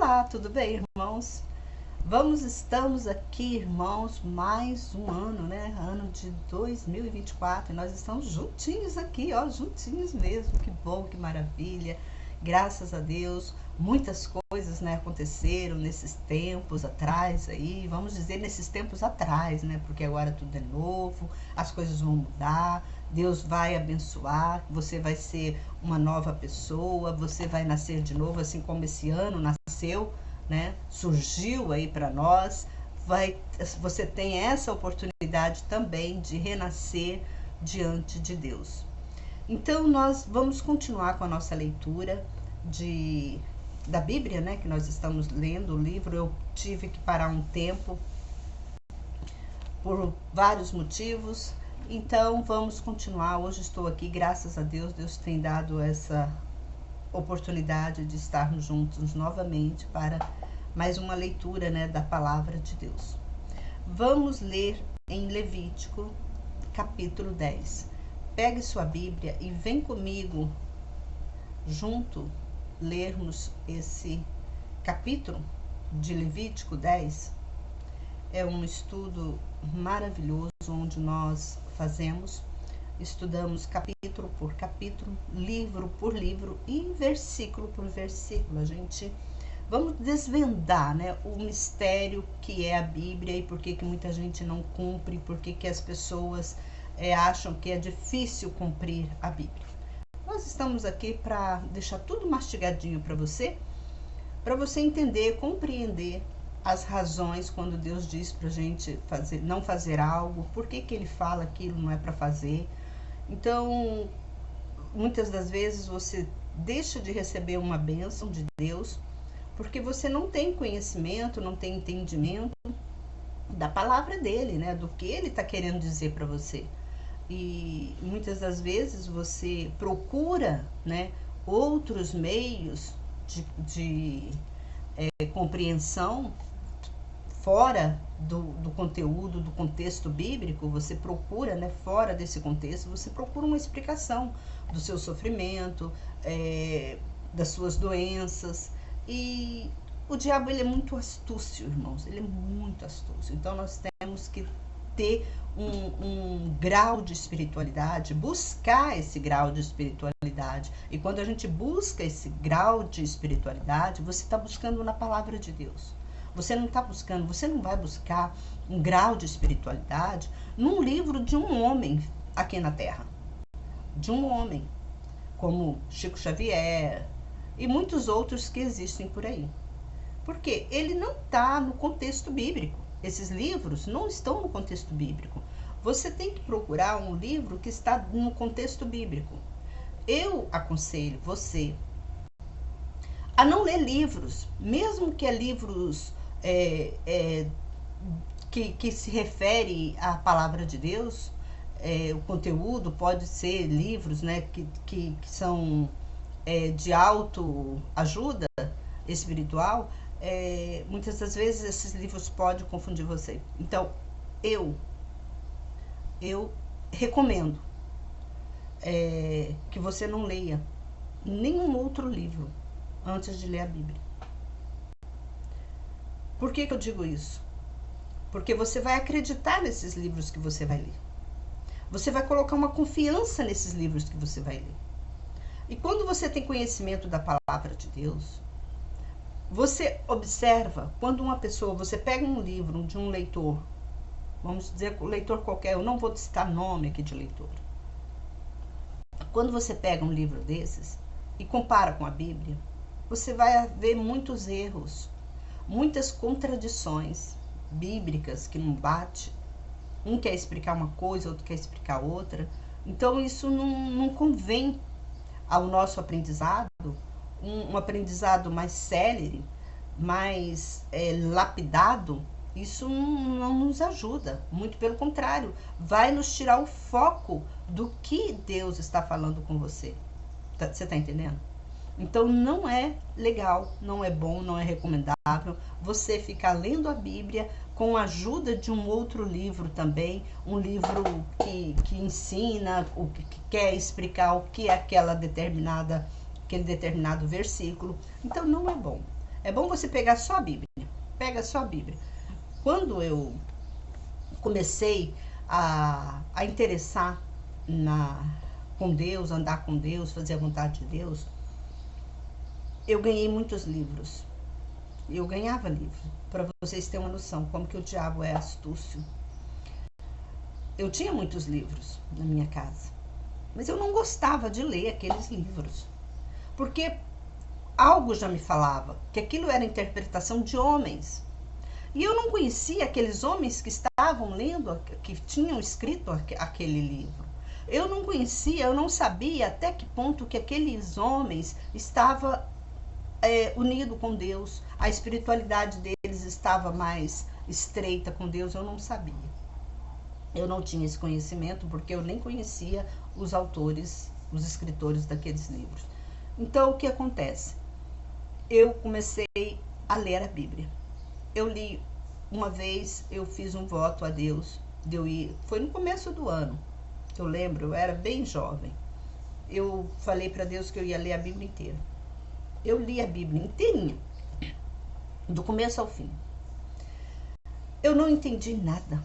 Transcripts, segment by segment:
Olá, tudo bem, irmãos? Estamos aqui, irmãos, mais um ano, né? Ano de 2024, e nós estamos juntinhos aqui, ó, juntinhos mesmo. Que bom, que maravilha. Graças a Deus, muitas coisas, né, aconteceram nesses tempos atrás aí, vamos dizer nesses tempos atrás, né? Porque agora tudo é novo, as coisas vão mudar. Deus vai abençoar, você vai ser uma nova pessoa, você vai nascer de novo, assim como esse ano nasceu, né? Surgiu aí para nós. Você tem essa oportunidade também de renascer diante de Deus. Então nós vamos continuar com a nossa leitura da Bíblia, né? Que nós estamos lendo o livro. Eu tive que parar um tempo por vários motivos. Então vamos continuar. Hoje estou aqui, graças a Deus. Deus tem dado essa oportunidade de estarmos juntos novamente para mais uma leitura, né, da palavra de Deus. Vamos ler em Levítico, capítulo 10. Pegue sua Bíblia e vem comigo junto lermos esse capítulo de Levítico 10. É um estudo maravilhoso onde nós estudamos capítulo por capítulo, livro por livro e versículo por versículo. Vamos desvendar, né, o mistério que é a Bíblia e por que muita gente não cumpre, por que as pessoas acham que é difícil cumprir a Bíblia. Nós estamos aqui para deixar tudo mastigadinho para você entender, compreender as razões quando Deus diz pra gente não fazer algo, por que ele fala aquilo não é para fazer. Então, muitas das vezes você deixa de receber uma bênção de Deus porque você não tem conhecimento, não tem entendimento da palavra dele, né? Do que ele está querendo dizer para você. E muitas das vezes você procura, né, outros meios de compreensão fora do conteúdo, do contexto bíblico. Você procura, né, fora desse contexto, você procura uma explicação do seu sofrimento, das suas doenças. E o diabo, ele é muito astúcio, irmãos, ele é muito astúcio. Então nós temos que ter um grau de espiritualidade, buscar esse grau de espiritualidade. E quando a gente busca esse grau de espiritualidade, você está buscando na palavra de Deus. Você não vai buscar um grau de espiritualidade num livro de um homem aqui na Terra. De um homem, como Chico Xavier e muitos outros que existem por aí. Porque ele não está no contexto bíblico. Esses livros não estão no contexto bíblico. Você tem que procurar um livro que está no contexto bíblico. Eu aconselho você a não ler livros, mesmo que é livros que se refere à palavra de Deus. O conteúdo pode ser livros, né, que são de autoajuda espiritual. Muitas das vezes esses livros podem confundir você. Então, eu recomendo que você não leia nenhum outro livro antes de ler a Bíblia. Por que eu digo isso? Porque você vai acreditar nesses livros que você vai ler. Você vai colocar uma confiança nesses livros que você vai ler. E quando você tem conhecimento da palavra de Deus, você observa quando você pega um livro de um leitor, vamos dizer, um leitor qualquer, eu não vou citar nome aqui de leitor. Quando você pega um livro desses e compara com a Bíblia, você vai ver muitos erros, muitas contradições bíblicas que não batem. Um quer explicar uma coisa, outro quer explicar outra. Então isso não convém ao nosso aprendizado, um aprendizado mais célere, mais lapidado. Isso não nos ajuda, muito pelo contrário, vai nos tirar o foco do que Deus está falando com você. Você está entendendo? Então não é legal, não é bom, não é recomendável você ficar lendo a Bíblia com a ajuda de um outro livro também, um livro que ensina, que quer explicar o que é aquele determinado versículo. Então não é bom. É bom você pegar só a Bíblia. Pega só a Bíblia. Quando eu comecei a interessar com Deus, andar com Deus, fazer a vontade de Deus, eu ganhei muitos livros. Eu ganhava livros, para vocês terem uma noção como que o diabo é astúcio. Eu tinha muitos livros na minha casa, mas eu não gostava de ler aqueles livros, porque algo já me falava que aquilo era interpretação de homens. E eu não conhecia aqueles homens que estavam lendo, que tinham escrito aquele livro. Eu não conhecia, eu não sabia até que ponto que aqueles homens estavam unidos com Deus. A espiritualidade deles estava mais estreita com Deus, eu não sabia. Eu não tinha esse conhecimento porque eu nem conhecia os autores, os escritores daqueles livros. Então, o que acontece? Eu comecei a ler a Bíblia. Eu li uma vez, eu fiz um voto a Deus, foi no começo do ano, eu lembro, eu era bem jovem. Eu falei para Deus que eu ia ler a Bíblia inteira. Eu li a Bíblia inteirinha, do começo ao fim. Eu não entendi nada.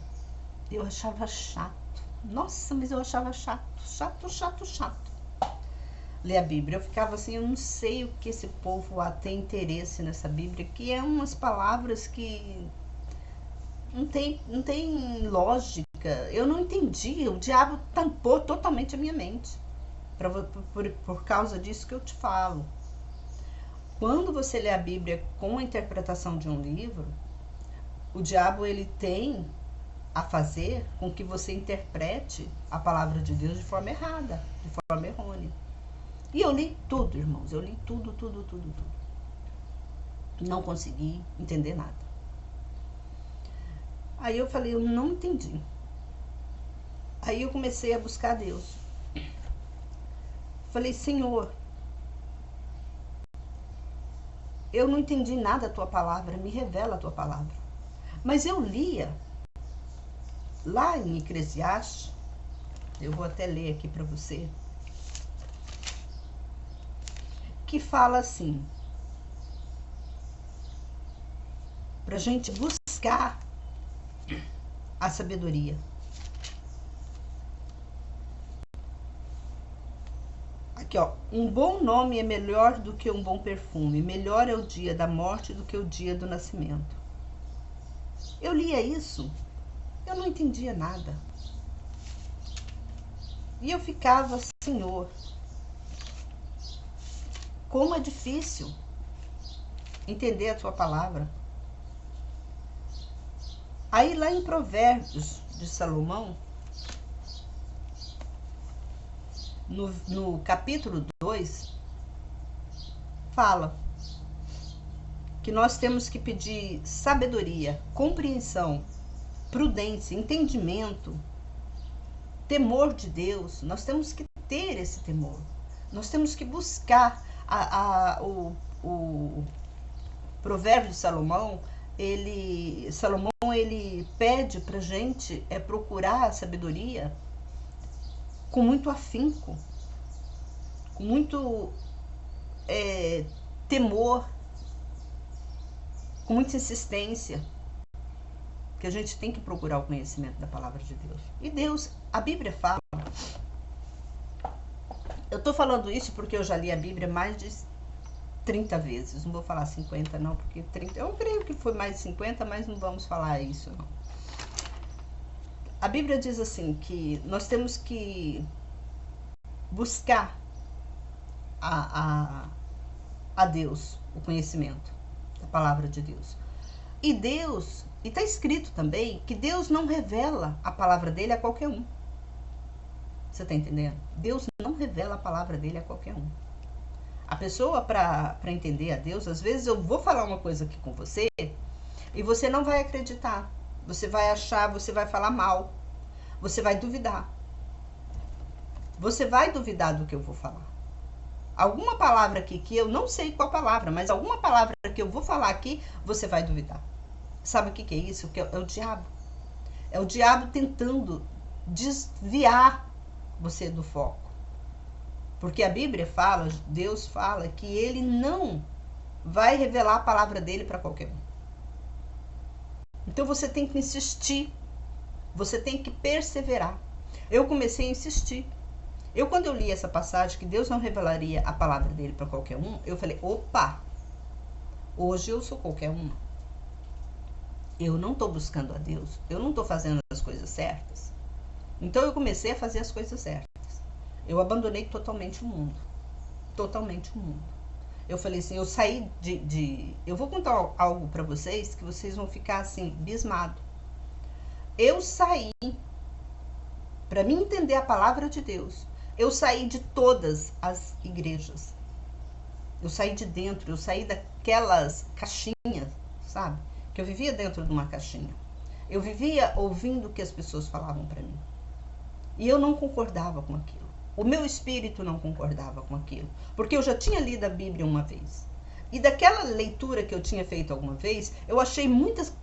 Eu achava chato. Nossa, mas eu achava chato. Ler a Bíblia. Eu ficava assim, eu não sei o que esse povo tem interesse nessa Bíblia, que é umas palavras que não tem lógica. Eu não entendi. O diabo tampou totalmente a minha mente. Por causa disso que eu te falo. Quando você lê a Bíblia com a interpretação de um livro, o diabo ele tem a fazer com que você interprete a palavra de Deus de forma errada, de forma errônea. E eu li tudo, irmãos, eu li tudo. Não consegui entender nada. Aí eu falei, eu não entendi. Aí eu comecei a buscar Deus. Falei, Senhor, eu não entendi nada da tua palavra, me revela a tua palavra. Mas eu lia lá em Eclesiastes, eu vou até ler aqui para você, que fala assim, para a gente buscar a sabedoria. Aqui, ó, um bom nome é melhor do que um bom perfume, melhor é o dia da morte do que o dia do nascimento. Eu lia isso, eu não entendia nada. E eu ficava, Senhor, como é difícil entender a tua palavra. Aí lá em Provérbios de Salomão, no capítulo 2, fala que nós temos que pedir sabedoria, compreensão, prudência, entendimento, temor de Deus. Nós temos que ter esse temor. Nós temos que buscar o Provérbio de Salomão. Salomão pede pra gente procurar a sabedoria com muito afinco, com muito temor, com muita insistência, que a gente tem que procurar o conhecimento da palavra de Deus. E Deus, a Bíblia fala, eu tô falando isso porque eu já li a Bíblia mais de 30 vezes, não vou falar 50 não, porque 30, eu creio que foi mais de 50, mas não vamos falar isso não. A Bíblia diz assim, que nós temos que buscar a Deus, o conhecimento da palavra de Deus. E Deus, e está escrito também, que Deus não revela a palavra dele a qualquer um. Você está entendendo? Deus não revela a palavra dele a qualquer um. A pessoa, para entender a Deus, às vezes eu vou falar uma coisa aqui com você e você não vai acreditar. Você vai achar, você vai falar mal. Você vai duvidar. Você vai duvidar do que eu vou falar. Alguma palavra aqui, que eu não sei qual palavra, mas alguma palavra que eu vou falar aqui, você vai duvidar. Sabe o que é isso? Que é o diabo. É o diabo tentando desviar você do foco. Porque a Bíblia fala, Deus fala, que ele não vai revelar a palavra dele para qualquer um. Então você tem que insistir, você tem que perseverar. Eu comecei a insistir. Quando eu li essa passagem, que Deus não revelaria a palavra dele para qualquer um, eu falei, opa, hoje eu sou qualquer uma. Eu não estou buscando a Deus, eu não estou fazendo as coisas certas. Então eu comecei a fazer as coisas certas. Eu abandonei totalmente o mundo. Totalmente o mundo. Eu falei assim, eu saí eu vou contar algo para vocês que vocês vão ficar assim, abismados. Eu saí, para mim entender a palavra de Deus, eu saí de todas as igrejas. Eu saí de dentro, eu saí daquelas caixinhas, sabe? Que eu vivia dentro de uma caixinha. Eu vivia ouvindo o que as pessoas falavam para mim. E eu não concordava com aquilo. O meu espírito não concordava com aquilo. Porque eu já tinha lido a Bíblia uma vez. E daquela leitura que eu tinha feito alguma vez, eu achei muitas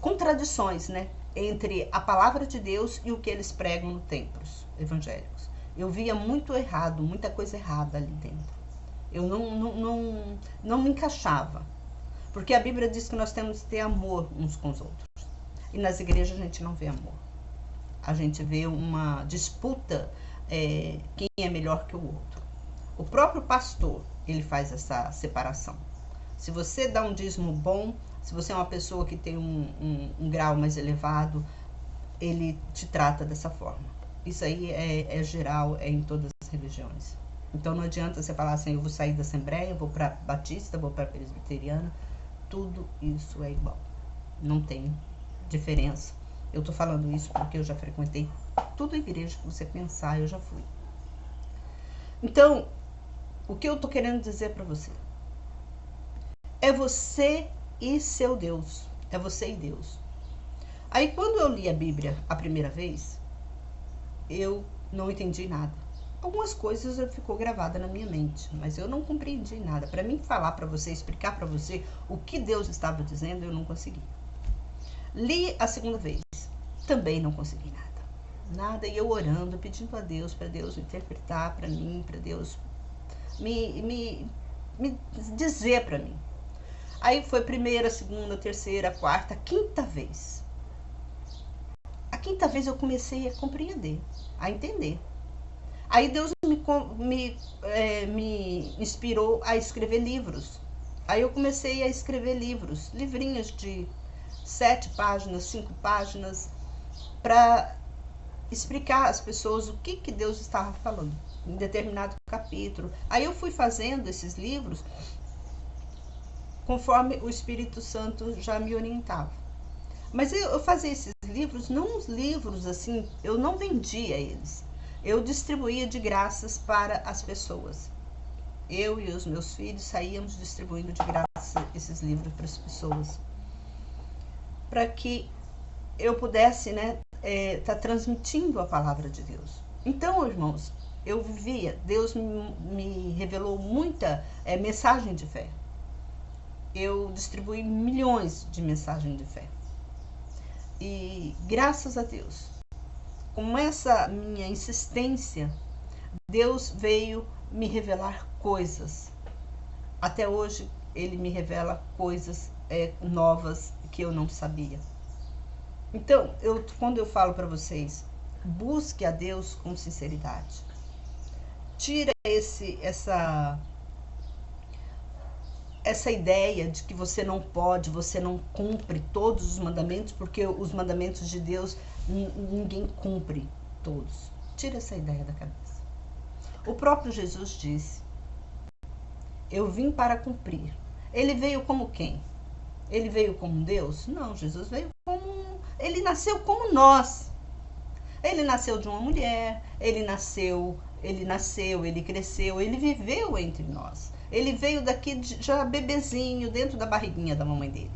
contradições, né? Entre a palavra de Deus e o que eles pregam nos templos evangélicos. Eu via muito errado, muita coisa errada ali dentro. Eu não me encaixava. Porque a Bíblia diz que nós temos que ter amor uns com os outros. E nas igrejas a gente não vê amor. A gente vê uma disputa, quem é melhor que o outro. O próprio pastor, ele faz essa separação. Se você dá um dízimo bom, se você é uma pessoa que tem um grau mais elevado, ele te trata dessa forma. Isso aí é geral, é em todas as religiões. Então não adianta você falar assim, eu vou sair da Assembleia, eu vou para Batista, vou para Presbiteriana. Tudo isso é igual. Não tem diferença. Eu tô falando isso porque eu já frequentei toda a igreja que você pensar, eu já fui. Então, o que eu tô querendo dizer para você? É você e seu Deus. É você e Deus. Aí quando eu li a Bíblia a primeira vez, eu não entendi nada. Algumas coisas ficou gravada na minha mente, mas eu não compreendi nada. Para mim falar para você, explicar para você o que Deus estava dizendo, eu não consegui. Li a segunda vez, também não consegui nada, e eu orando, pedindo a Deus, para Deus interpretar para mim, para Deus me dizer para mim. Aí foi primeira, segunda, terceira, quarta, quinta vez. A quinta vez eu comecei a compreender, a entender. Aí Deus me inspirou a escrever livros. Aí eu comecei a escrever livrinhos de 7 páginas, 5 páginas, para explicar às pessoas o que Deus estava falando em determinado capítulo. Aí eu fui fazendo esses livros conforme o Espírito Santo já me orientava. Mas eu fazia esses livros, não os livros assim, eu não vendia eles. Eu distribuía de graças para as pessoas. Eu e os meus filhos saíamos distribuindo de graça esses livros para as pessoas. Para que eu pudesse, né, tá transmitindo a palavra de Deus. Então, irmãos, eu vivia, Deus me revelou muita mensagem de fé. Eu distribuí milhões de mensagens de fé. E graças a Deus, com essa minha insistência, Deus veio me revelar coisas. Até hoje, Ele me revela coisas novas que eu não sabia. Então, quando eu falo para vocês, busque a Deus com sinceridade. Tira essa ideia de que você não pode, você não cumpre todos os mandamentos, porque os mandamentos de Deus ninguém cumpre todos. Tira essa ideia da cabeça. O próprio Jesus disse, eu vim para cumprir. Ele veio como quem? Ele veio como Deus? Não, Jesus veio como... Ele nasceu como nós. Ele nasceu de uma mulher, ele cresceu, ele viveu entre nós. Ele veio daqui já bebezinho, dentro da barriguinha da mamãe dele.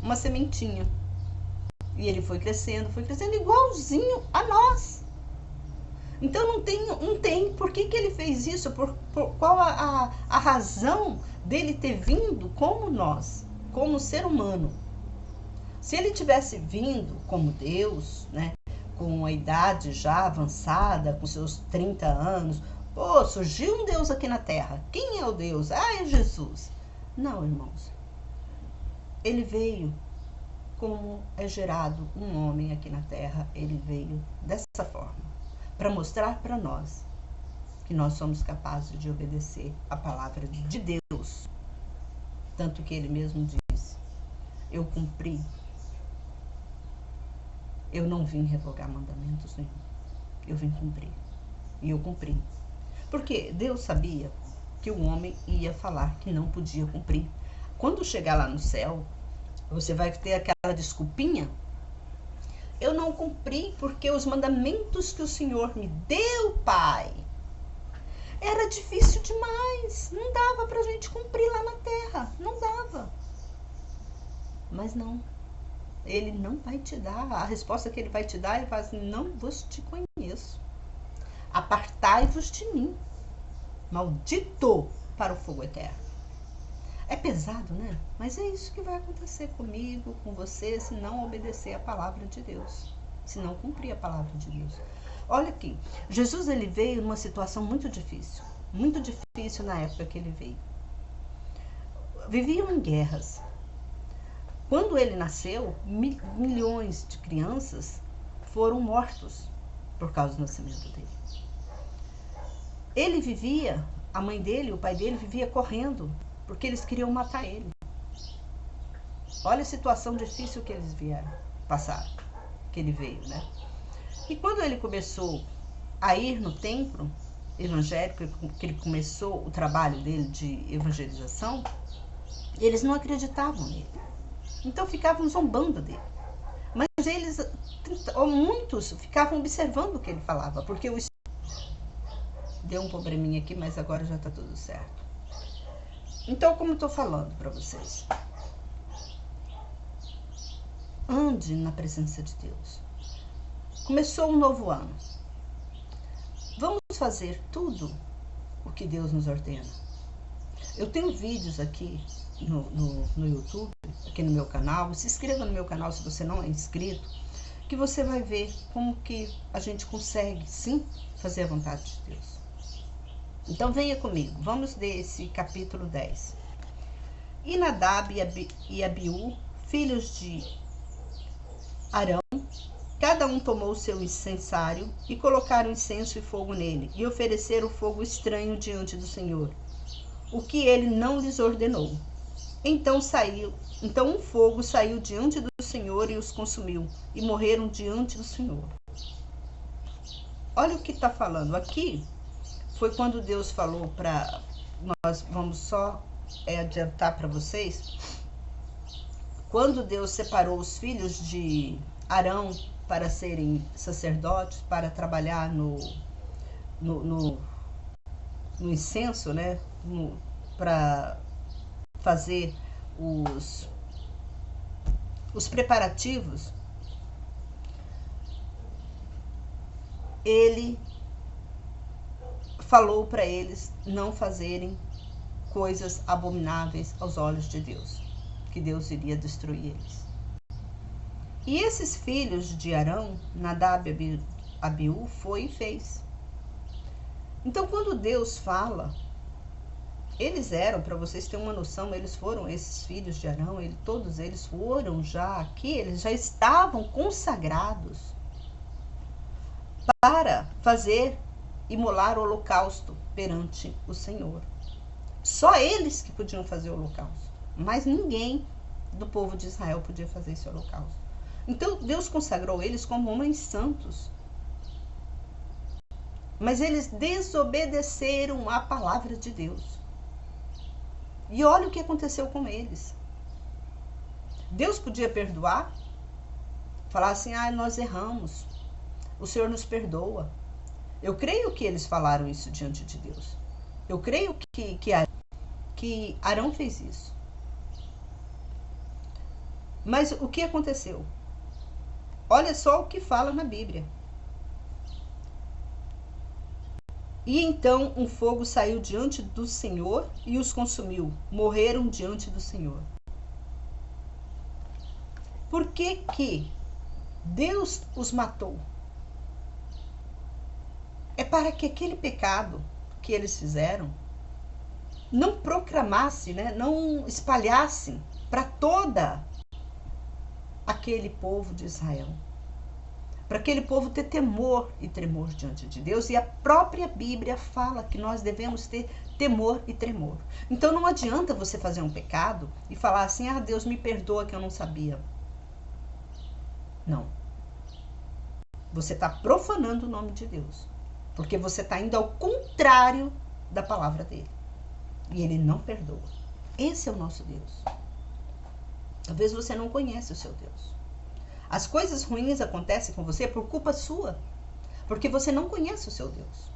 Uma sementinha. E ele foi crescendo igualzinho a nós. Então não tem por que ele fez isso, qual a razão dele ter vindo como nós, como ser humano. Se ele tivesse vindo como Deus, né, com a idade já avançada, com seus 30 anos, Pô, surgiu um Deus aqui na terra. Quem é o Deus? Ah, é Jesus. Não, irmãos. Ele veio como é gerado um homem aqui na terra. Ele veio dessa forma, para mostrar para nós que nós somos capazes de obedecer a palavra de Deus. Tanto que ele mesmo disse: eu cumpri. Eu não vim revogar mandamentos nenhum. Eu vim cumprir. E eu cumpri. Porque Deus sabia que o homem ia falar que não podia cumprir. Quando chegar lá no céu, você vai ter aquela desculpinha. Eu não cumpri porque os mandamentos que o Senhor me deu, Pai, era difícil demais. Não dava pra gente cumprir lá na terra. Não dava. Mas não. Ele não vai te dar. A resposta que ele vai te dar, ele fala assim: não vos te conheço. Apartai-vos de mim, maldito, para o fogo eterno. É pesado, né? Mas é isso que vai acontecer comigo, com você, se não obedecer a palavra de Deus, se não cumprir a palavra de Deus. Olha aqui, Jesus ele veio numa situação muito difícil na época que ele veio. Viviam em guerras. Quando ele nasceu, milhões de crianças foram mortos por causa do nascimento dele. Ele vivia, a mãe dele, o pai dele vivia correndo, porque eles queriam matar ele. Olha a situação difícil que eles passaram, que ele veio, né? E quando ele começou a ir no templo evangélico, que ele começou o trabalho dele de evangelização, eles não acreditavam nele. Então ficavam zombando dele. Mas muitos ficavam observando o que ele falava, porque deu um probleminha aqui, mas agora já está tudo certo. Então, como eu estou falando para vocês, ande na presença de Deus. Começou um novo ano. Vamos fazer tudo o que Deus nos ordena. Eu tenho vídeos aqui no YouTube, aqui no meu canal. Se inscreva no meu canal se você não é inscrito, que você vai ver como que a gente consegue, sim, fazer a vontade de Deus. Então venha comigo, vamos ler esse capítulo 10. E Nadab e Abiú, filhos de Arão, cada um tomou o seu incensário e colocaram incenso e fogo nele, e ofereceram fogo estranho diante do Senhor, o que ele não lhes ordenou. Então um fogo saiu diante do Senhor e os consumiu, e morreram diante do Senhor. Olha o que está falando aqui. Foi quando Deus falou para nós, vamos só adiantar para vocês, quando Deus separou os filhos de Arão para serem sacerdotes, para trabalhar no incenso, né, para fazer os preparativos, ele falou para eles não fazerem coisas abomináveis aos olhos de Deus, que Deus iria destruir eles. E esses filhos de Arão, Nadab e Abiú, foi e fez. Então, quando Deus fala, eles eram, para vocês terem uma noção, eles foram, esses filhos de Arão, todos eles foram já aqui, eles já estavam consagrados para fazer imolar o holocausto perante o Senhor. Só eles que podiam fazer o holocausto, mas ninguém do povo de Israel podia fazer esse holocausto. Então Deus consagrou eles como homens santos, mas eles desobedeceram à palavra de Deus. E olha o que aconteceu com eles. Deus podia perdoar, falar assim: nós erramos, o Senhor nos perdoa. Eu creio que eles falaram isso diante de Deus. Eu creio que Arão fez isso. Mas o que aconteceu? Olha só o que fala na Bíblia. E então um fogo saiu diante do Senhor e os consumiu. Morreram diante do Senhor. Por que Deus os matou? É para que aquele pecado que eles fizeram não proclamasse, né, não espalhasse para toda aquele povo de Israel. Para aquele povo ter temor e tremor diante de Deus. E a própria Bíblia fala que nós devemos ter temor e tremor. Então não adianta você fazer um pecado e falar assim, ah, Deus me perdoa que eu não sabia. Não. Você está profanando o nome de Deus. Porque você está indo ao contrário da palavra dele. E ele não perdoa. Esse é o nosso Deus. Talvez você não conhece o seu Deus. As coisas ruins acontecem com você por culpa sua. Porque você não conhece o seu Deus.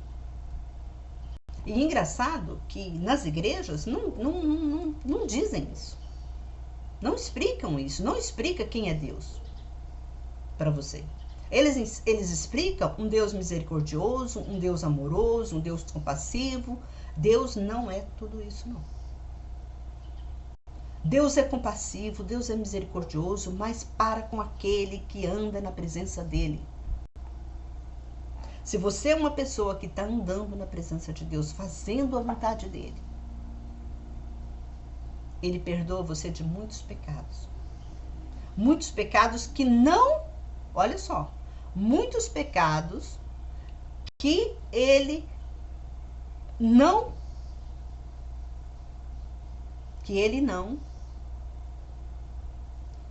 E é engraçado que nas igrejas não dizem isso. Não explicam isso. Não explica quem é Deus para você. Eles explicam um Deus misericordioso, um Deus amoroso, um Deus compassivo. Deus não é tudo isso, não. Deus é compassivo, Deus é misericordioso, mas para com aquele que anda na presença dele. Se você é uma pessoa que está andando na presença de Deus, fazendo a vontade dele, ele perdoa você de muitos pecados. Muitos pecados que não, olha só, muitos pecados que ele não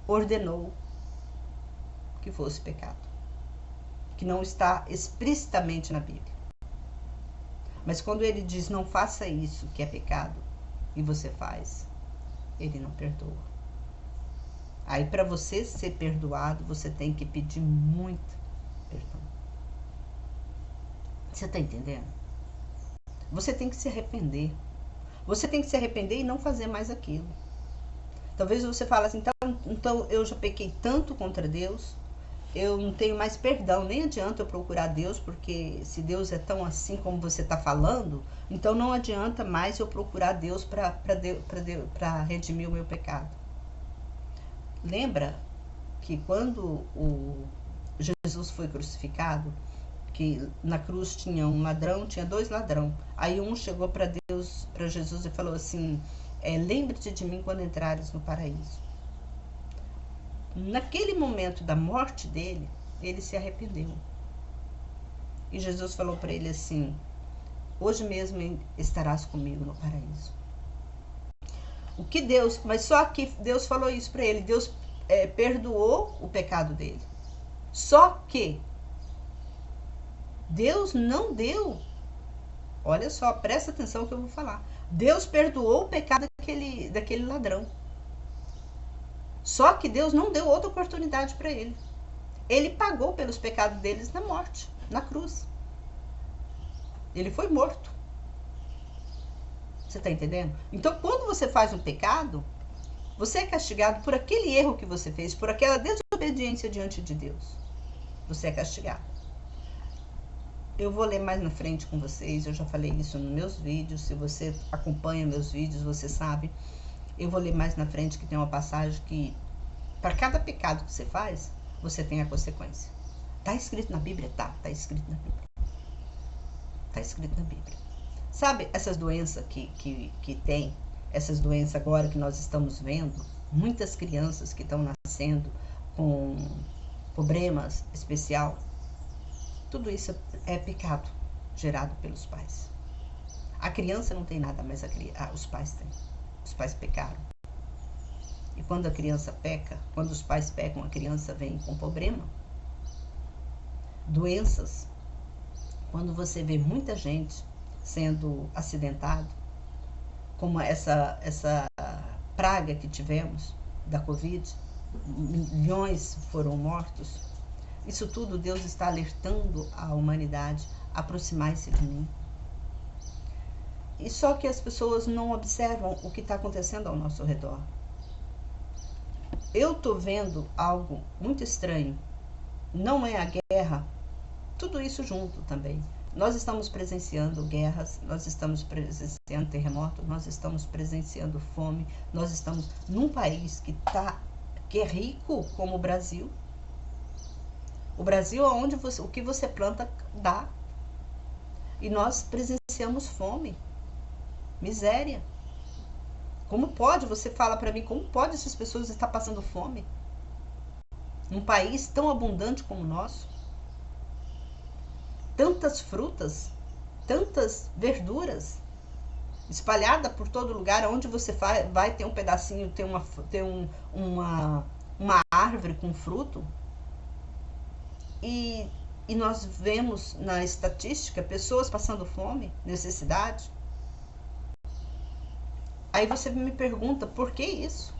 ordenou que fosse pecado, que não está explicitamente na Bíblia. Mas quando ele diz não faça isso, que é pecado, e você faz, ele não perdoa. Aí para você ser perdoado, você tem que pedir muito perdão. Você está entendendo? Você tem que se arrepender. Você tem que se arrepender e não fazer mais aquilo. Talvez você fale assim, então eu já pequei tanto contra Deus, eu não tenho mais perdão, nem adianta eu procurar Deus, porque se Deus é tão assim como você está falando, então não adianta mais eu procurar Deus para redimir o meu pecado. Lembra que quando Jesus foi crucificado, que na cruz tinha um ladrão, tinha dois ladrões. Aí um chegou para Deus, para Jesus e falou assim, lembre-te de mim quando entrares no paraíso. Naquele momento da morte dele, ele se arrependeu. E Jesus falou para ele assim, hoje mesmo estarás comigo no paraíso. Mas só que Deus falou isso para ele, Deus perdoou o pecado dele. Só que Deus não deu, olha só, presta atenção no que eu vou falar. Deus perdoou o pecado daquele ladrão. Só que Deus não deu outra oportunidade para ele. Ele pagou pelos pecados deles na morte, na cruz. Ele foi morto. Você está entendendo? Então, quando você faz um pecado, você é castigado por aquele erro que você fez, por aquela desobediência diante de Deus. Você é castigado. Eu vou ler mais na frente com vocês, eu já falei isso nos meus vídeos, se você acompanha meus vídeos, você sabe. Eu vou ler mais na frente que tem uma passagem que, para cada pecado que você faz, você tem a consequência. Está escrito na Bíblia? Tá escrito na Bíblia. Está escrito na Bíblia. Sabe essas doenças que tem, essas doenças agora que nós estamos vendo, muitas crianças que estão nascendo com problemas especial, tudo isso é pecado gerado pelos pais. A criança não tem nada, mas os pais têm. Os pais pecaram. E quando a criança peca, quando os pais pecam, a criança vem com problema. Doenças. Quando você vê muita gente sendo acidentado, como essa praga que tivemos da Covid, milhões foram mortos. Isso tudo Deus está alertando a humanidade a aproximar-se de mim. E só que as pessoas não observam o que está acontecendo ao nosso redor. Eu estou vendo algo muito estranho. Não é a guerra, tudo isso junto também. Nós estamos presenciando guerras, nós estamos presenciando terremotos, nós estamos presenciando fome, nós estamos num país que é rico como o Brasil. O Brasil é onde o que você planta dá. E nós presenciamos vivenciamos fome, miséria. Como pode, você fala para mim, como pode essas pessoas estar passando fome? Num país tão abundante como o nosso. Tantas frutas, tantas verduras, espalhada por todo lugar. Onde você vai ter um pedacinho, tem uma árvore com fruto. E nós vemos na estatística pessoas passando fome, necessidade. Aí você me pergunta, por que isso?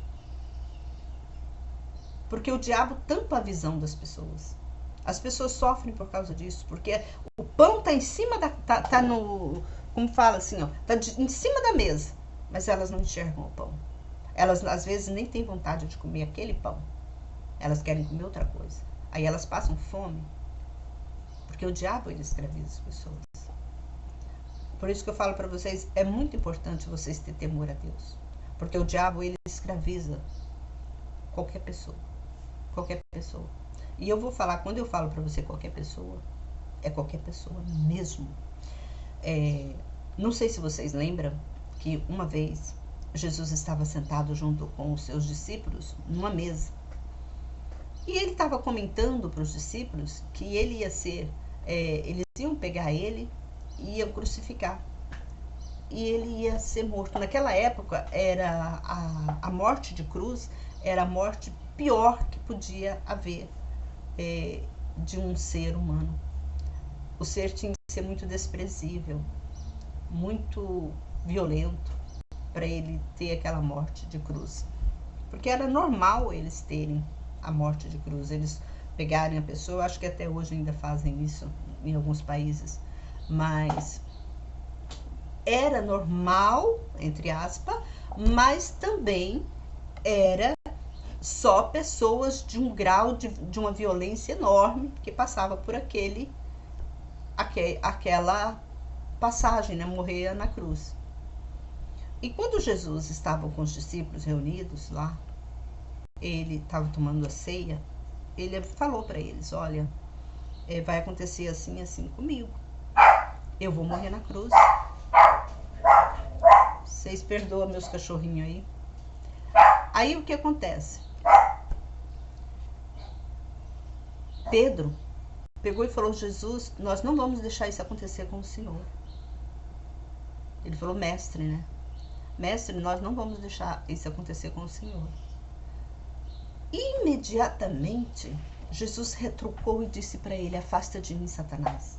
Porque o diabo tampa a visão das pessoas. As pessoas sofrem por causa disso, porque o pão tá em cima tá no, como fala assim, ó, tá em cima da mesa, mas elas não enxergam o pão. Elas às vezes nem têm vontade de comer aquele pão. Elas querem comer outra coisa. Aí elas passam fome, porque o diabo ele escraviza as pessoas. Por isso que eu falo para vocês, é muito importante vocês terem temor a Deus, porque o diabo ele escraviza qualquer pessoa. Qualquer pessoa. E eu vou falar, quando eu falo para você qualquer pessoa, é qualquer pessoa mesmo. Não sei se vocês lembram que uma vez Jesus estava sentado junto com os seus discípulos numa mesa. E ele estava comentando para os discípulos que ele ia ser, eles iam pegar ele e iam crucificar. E ele ia ser morto. Naquela época, era a morte de cruz era a morte pior que podia haver de um ser humano. O ser tinha que ser muito desprezível, muito violento, para ele ter aquela morte de cruz. Porque era normal eles terem a morte de cruz, eles pegarem a pessoa, acho que até hoje ainda fazem isso em alguns países, mas era normal, entre aspas, mas também era só pessoas de um grau de uma violência enorme que passava por aquela passagem, né? Morrer na cruz. E quando Jesus estava com os discípulos reunidos lá, ele estava tomando a ceia, ele falou para eles, olha, vai acontecer assim, assim comigo. Eu vou morrer na cruz. Vocês perdoam meus cachorrinhos aí. Aí o que acontece? Pedro pegou e falou, Jesus, nós não vamos deixar isso acontecer com o Senhor. Ele falou, mestre, né? Mestre, nós não vamos deixar isso acontecer com o Senhor. Imediatamente, Jesus retrucou e disse para ele, afasta de mim, Satanás,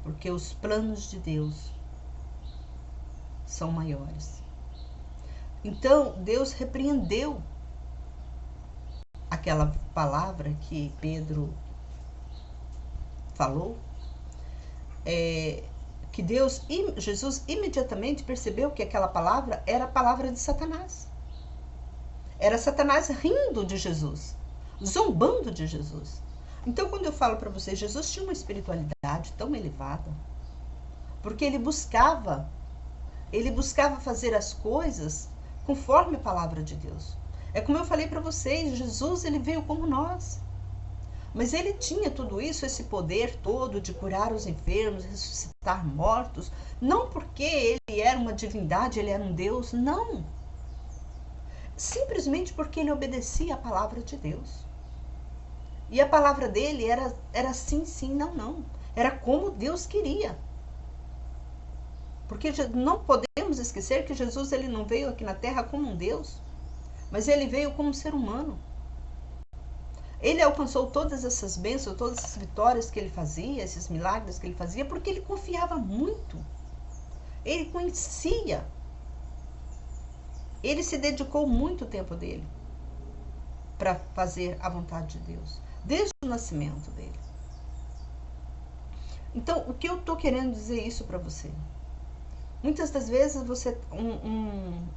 porque os planos de Deus são maiores. Então, Deus repreendeu aquela palavra que Pedro falou, que Jesus imediatamente percebeu que aquela palavra era a palavra de Satanás. Era Satanás rindo de Jesus, zombando de Jesus. Então, quando eu falo para vocês, Jesus tinha uma espiritualidade tão elevada, porque ele buscava fazer as coisas conforme a palavra de Deus. É como eu falei para vocês, Jesus ele veio como nós. Mas ele tinha tudo isso, esse poder todo de curar os enfermos, ressuscitar mortos, não porque ele era uma divindade, ele era um Deus, não. Simplesmente porque ele obedecia a palavra de Deus. E a palavra dele era sim, sim, não, não. Era como Deus queria. Porque não podemos esquecer que Jesus ele não veio aqui na Terra como um Deus, mas ele veio como um ser humano. Ele alcançou todas essas bênçãos, todas essas vitórias que ele fazia, esses milagres que ele fazia, porque ele confiava muito. Ele conhecia. Ele se dedicou muito tempo dele para fazer a vontade de Deus, desde o nascimento dele. Então, o que eu estou querendo dizer isso para você? Muitas das vezes você,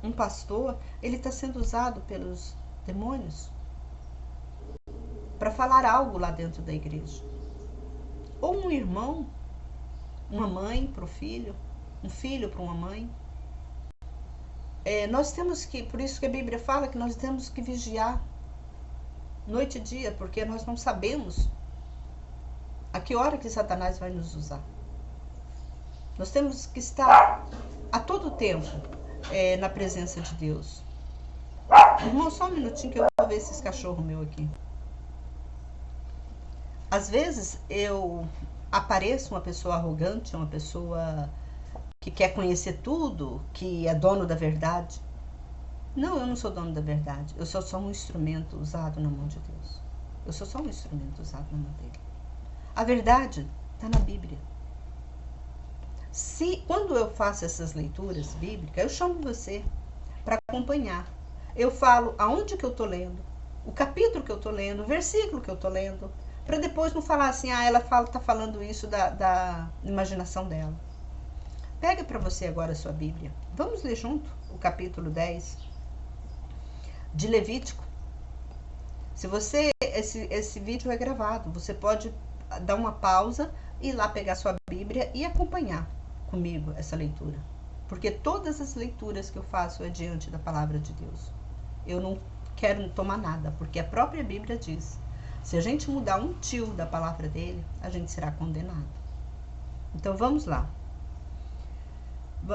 um pastor, ele está sendo usado pelos demônios para falar algo lá dentro da igreja. Ou um irmão, uma mãe para o filho, um filho para uma mãe. Nós temos que, por isso que a Bíblia fala que nós temos que vigiar noite e dia, porque nós não sabemos a que hora que Satanás vai nos usar. Nós temos que estar a todo tempo na presença de Deus. Irmão, só um minutinho que eu vou ver esses cachorros meus aqui. Às vezes eu apareço uma pessoa arrogante, uma pessoa que quer conhecer tudo, que é dono da verdade. Não, eu não sou dono da verdade. Eu sou só um instrumento usado na mão de Deus. Eu sou só um instrumento usado na mão dele. A verdade está na Bíblia. Quando eu faço essas leituras bíblicas, eu chamo você para acompanhar. Eu falo aonde que eu estou lendo, o capítulo que eu estou lendo, o versículo que eu estou lendo, para depois não falar assim, ela está falando isso da imaginação dela. Pega para você agora a sua Bíblia. Vamos ler junto o capítulo 10 de Levítico. Se você, esse vídeo é gravado, você pode dar uma pausa, ir lá pegar sua Bíblia e acompanhar comigo essa leitura. Porque todas as leituras que eu faço é diante da palavra de Deus. Eu não quero tomar nada, porque a própria Bíblia diz, se a gente mudar um tio da palavra dele, a gente será condenado. Então vamos lá.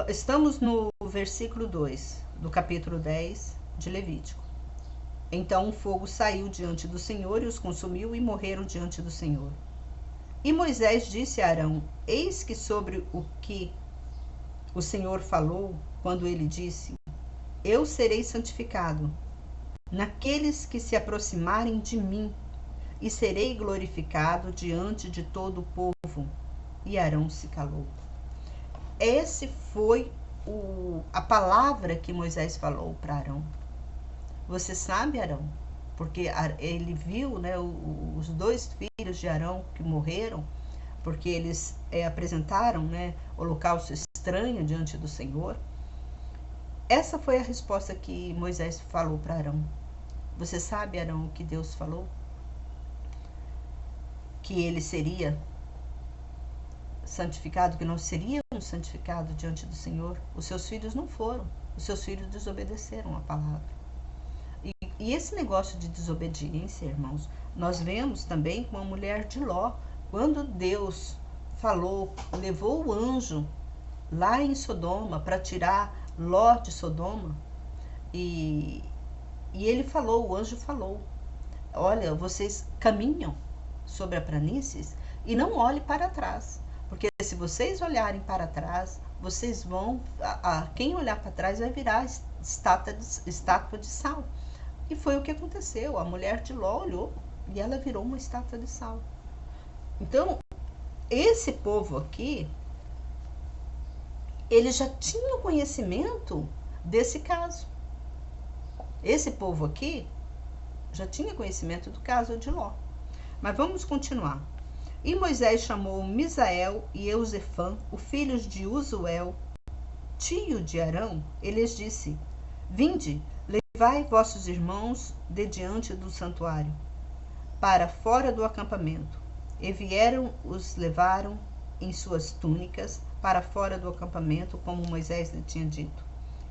Estamos no versículo 2 do capítulo 10 de Levítico. Então o fogo saiu diante do Senhor e os consumiu e morreram diante do Senhor. E Moisés disse a Arão, eis que sobre o que o Senhor falou, quando ele disse, eu serei santificado naqueles que se aproximarem de mim, e serei glorificado diante de todo o povo. E Arão se calou. Esse foi a palavra que Moisés falou para Arão. Você sabe, Arão, porque ele viu, né, os dois filhos de Arão que morreram, porque eles apresentaram, né, holocausto estranho diante do Senhor. Essa foi a resposta que Moisés falou para Arão. Você sabe, Arão, o que Deus falou? Que ele seria santificado, que não seria um santificado diante do Senhor. Os seus filhos não foram. Os seus filhos desobedeceram a palavra. E esse negócio de desobediência, irmãos, nós vemos também com a mulher de Ló. Quando Deus falou, levou o anjo lá em Sodoma para tirar Ló de Sodoma, e ele falou, o anjo falou, olha, vocês caminham sobre a planície e não olhem para trás, porque se vocês olharem para trás, vocês vão, quem olhar para trás vai virar estátua de sal. E foi o que aconteceu, a mulher de Ló olhou e ela virou uma estátua de sal. Então, esse povo aqui, ele já tinha conhecimento desse caso. Esse povo aqui já tinha conhecimento do caso de Ló. Mas vamos continuar. E Moisés chamou Misael e Eusefã, os filhos de Uzuel, tio de Arão, e lhes disse, vinde, levai vossos irmãos de diante do santuário, para fora do acampamento. E vieram, os levaram em suas túnicas, para fora do acampamento, como Moisés lhe tinha dito.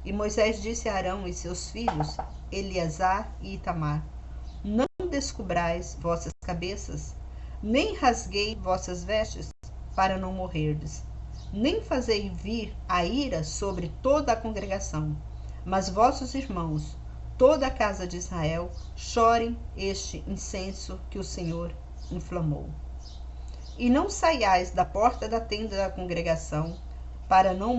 E Moisés disse a Arão e seus filhos, Eleazar e Itamar, não descubrais vossas cabeças, nem rasguei vossas vestes, para não morrerdes, nem fazei vir a ira sobre toda a congregação, mas vossos irmãos, toda a casa de Israel, chorem este incenso que o Senhor inflamou. E não saiais da porta da tenda da congregação, para não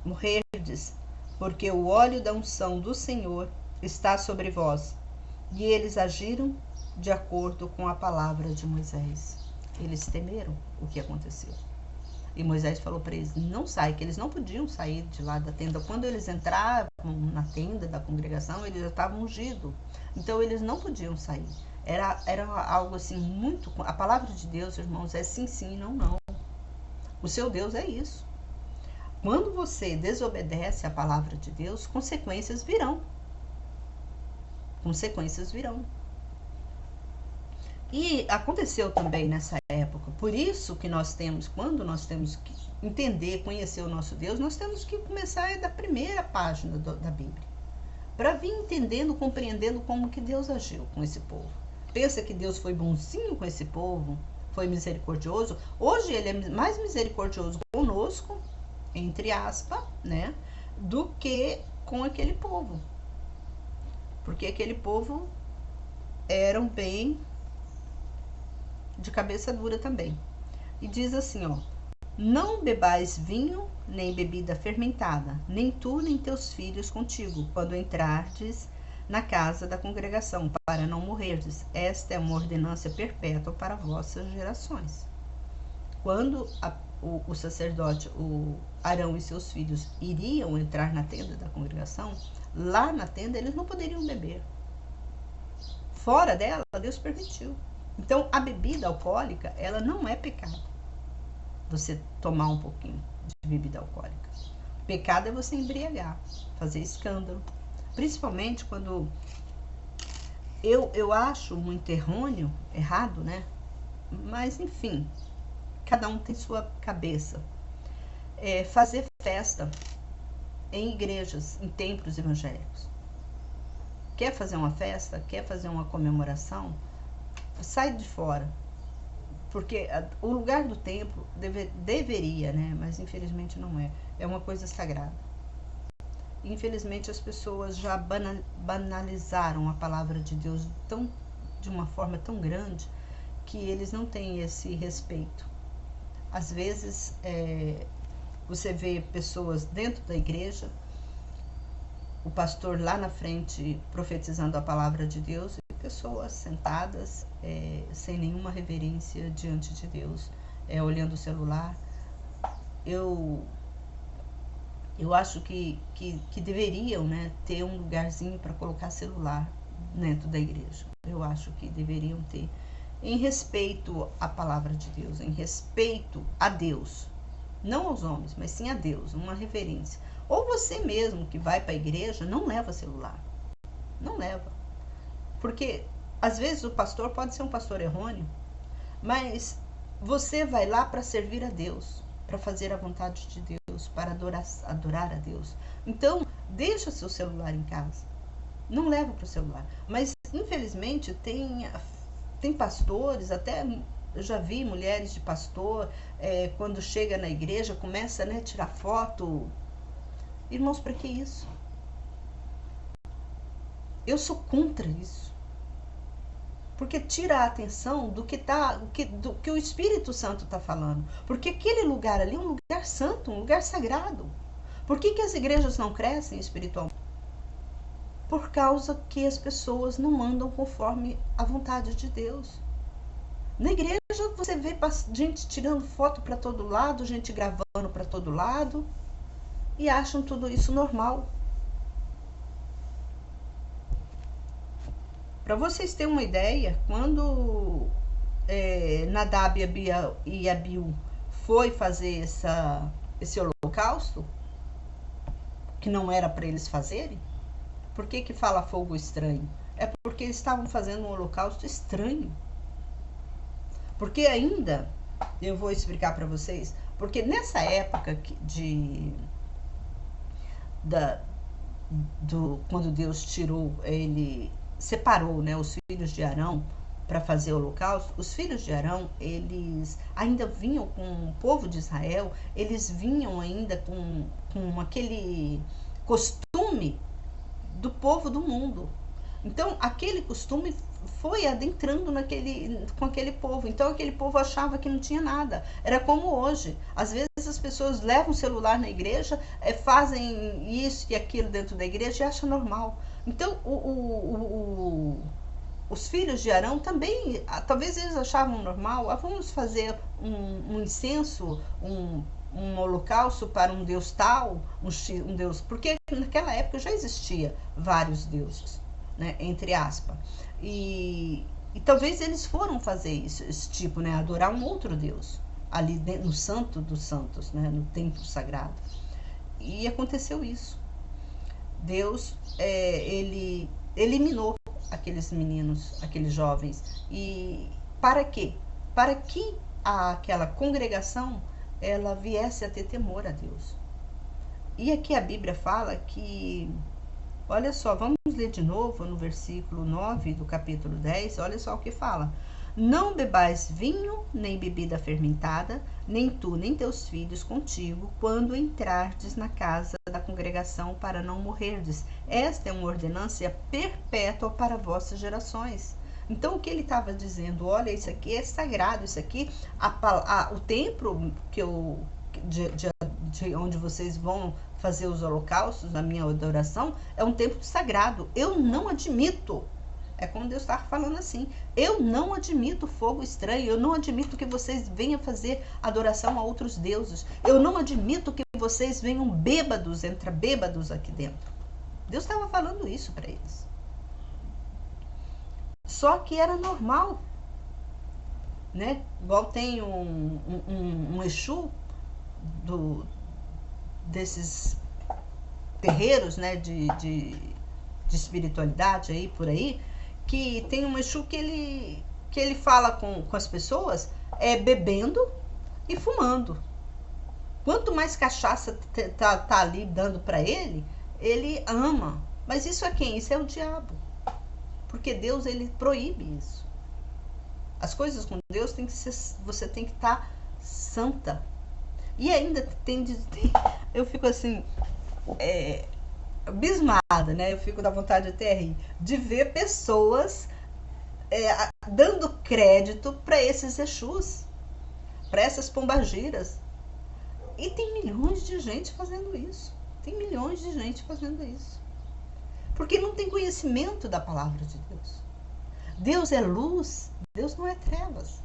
morrerdes, porque o óleo da unção do Senhor está sobre vós. E eles agiram de acordo com a palavra de Moisés. Eles temeram o que aconteceu. E Moisés falou para eles, não sai, que eles não podiam sair de lá da tenda. Quando eles entravam na tenda da congregação, eles já estavam ungidos. Então eles não podiam sair. Era algo assim muito... A palavra de Deus, irmãos, é sim, sim, não, não. O seu Deus é isso. Quando você desobedece a palavra de Deus, consequências virão. Consequências virão. E aconteceu também nessa época. Por isso que nós temos, quando nós temos que entender, conhecer o nosso Deus, nós temos que começar da primeira página da Bíblia. Para vir entendendo, compreendendo como que Deus agiu com esse povo. Pensa que Deus foi bonzinho com esse povo? Foi misericordioso? Hoje ele é mais misericordioso conosco entre aspas, né, do que com aquele povo. Porque aquele povo eram bem de cabeça dura também. E diz assim, ó: não bebais vinho, nem bebida fermentada, nem tu, nem teus filhos contigo, quando entrardes na casa da congregação, para não morrerdes. Esta é uma ordenança perpétua para vossas gerações. Quando o sacerdote, o Arão e seus filhos iriam entrar na tenda da congregação, lá na tenda eles não poderiam beber. Fora dela, Deus permitiu. Então, a bebida alcoólica, ela não é pecado. Você tomar um pouquinho de bebida alcoólica. Pecado é você embriagar, fazer escândalo. Principalmente quando eu acho muito errado, né? Mas, enfim, cada um tem sua cabeça. Fazer festa em igrejas, em templos evangélicos. Quer fazer uma festa? Quer fazer uma comemoração? Sai de fora. Porque o lugar do templo deveria, né? Mas infelizmente não é. É uma coisa sagrada. Infelizmente as pessoas já banalizaram a palavra de Deus de uma forma tão grande que eles não têm esse respeito. Às vezes você vê pessoas dentro da igreja, o pastor lá na frente profetizando a palavra de Deus, e pessoas sentadas sem nenhuma reverência diante de Deus, olhando o celular. Eu acho que deveriam, né, ter um lugarzinho para colocar celular dentro da igreja. Eu acho que deveriam ter, em respeito à palavra de Deus, em respeito a Deus, não aos homens, mas sim a Deus, uma reverência. Ou você mesmo que vai para a igreja, não leva celular. Não leva. Porque às vezes o pastor pode ser um pastor errôneo, mas você vai lá para servir a Deus, para fazer a vontade de Deus, para adorar a Deus. Então, deixa seu celular em casa. Não leva para o celular. Mas, infelizmente, tem pastores, até eu já vi mulheres de pastor, quando chega na igreja, começa a tirar foto. Irmãos, para que isso? Eu sou contra isso. Porque tira a atenção do que o Espírito Santo está falando. Porque aquele lugar ali é um lugar santo, um lugar sagrado. Por que as igrejas não crescem espiritualmente? Por causa que as pessoas não andam conforme a vontade de Deus. Na igreja você vê gente tirando foto para todo lado, gente gravando para todo lado, e acham tudo isso normal. Para vocês terem uma ideia, quando Nadab e Abiú foi fazer esse holocausto, que não era para eles fazerem, por que fala fogo estranho? É porque eles estavam fazendo um holocausto estranho. Porque ainda, eu vou explicar para vocês, porque nessa época quando Deus separou, né, os filhos de Arão para fazer o holocausto, os filhos de Arão, eles ainda vinham com o povo de Israel, eles vinham ainda com aquele costume do povo do mundo. Então, aquele costume foi adentrando com aquele povo. Então, aquele povo achava que não tinha nada. Era como hoje. Às vezes, as pessoas levam o celular na igreja, fazem isso e aquilo dentro da igreja e acham normal. Então, os filhos de Arão também, talvez eles achavam normal. Vamos fazer um incenso, um holocausto para um deus tal, um deus... Porque naquela época já existia vários deuses, né, entre aspas. E talvez eles foram fazer isso, esse tipo, né, adorar um outro Deus, ali no Santo dos Santos, né, no templo sagrado. E aconteceu isso. Deus, ele eliminou aqueles meninos, aqueles jovens. E para quê? Para que aquela congregação ela viesse a ter temor a Deus. E aqui a Bíblia fala que, olha só, vamos ler de novo no versículo 9 do capítulo 10, olha só o que fala. Não bebais vinho, nem bebida fermentada, nem tu, nem teus filhos contigo, quando entrardes na casa da congregação, para não morrerdes. Esta é uma ordenança perpétua para vossas gerações. Então, o que ele estava dizendo? Olha, isso aqui é sagrado, isso aqui, o templo de onde vocês vão fazer os holocaustos, a minha adoração, é um templo sagrado. Eu não admito. É como Deus está falando assim: eu não admito fogo estranho, eu não admito que vocês venham fazer adoração a outros deuses, eu não admito que vocês venham bêbados, entre bêbados aqui dentro. Deus estava falando isso para eles. Só que era normal, né? Igual tem um Exu desses terreiros, né, de espiritualidade aí por aí, que tem um Exu que ele fala com as pessoas bebendo e fumando. Quanto mais cachaça tá ali dando para ele ama. Mas isso é quem? Isso é o diabo. Porque Deus, ele proíbe isso. As coisas com Deus você tem que estar santa. E ainda eu fico assim, abismada, né? Eu fico da vontade de até rir, de ver pessoas dando crédito para esses Exus, para essas pombagiras. E tem milhões de gente fazendo isso. Tem milhões de gente fazendo isso. Porque não tem conhecimento da palavra de Deus. Deus é luz, Deus não é trevas.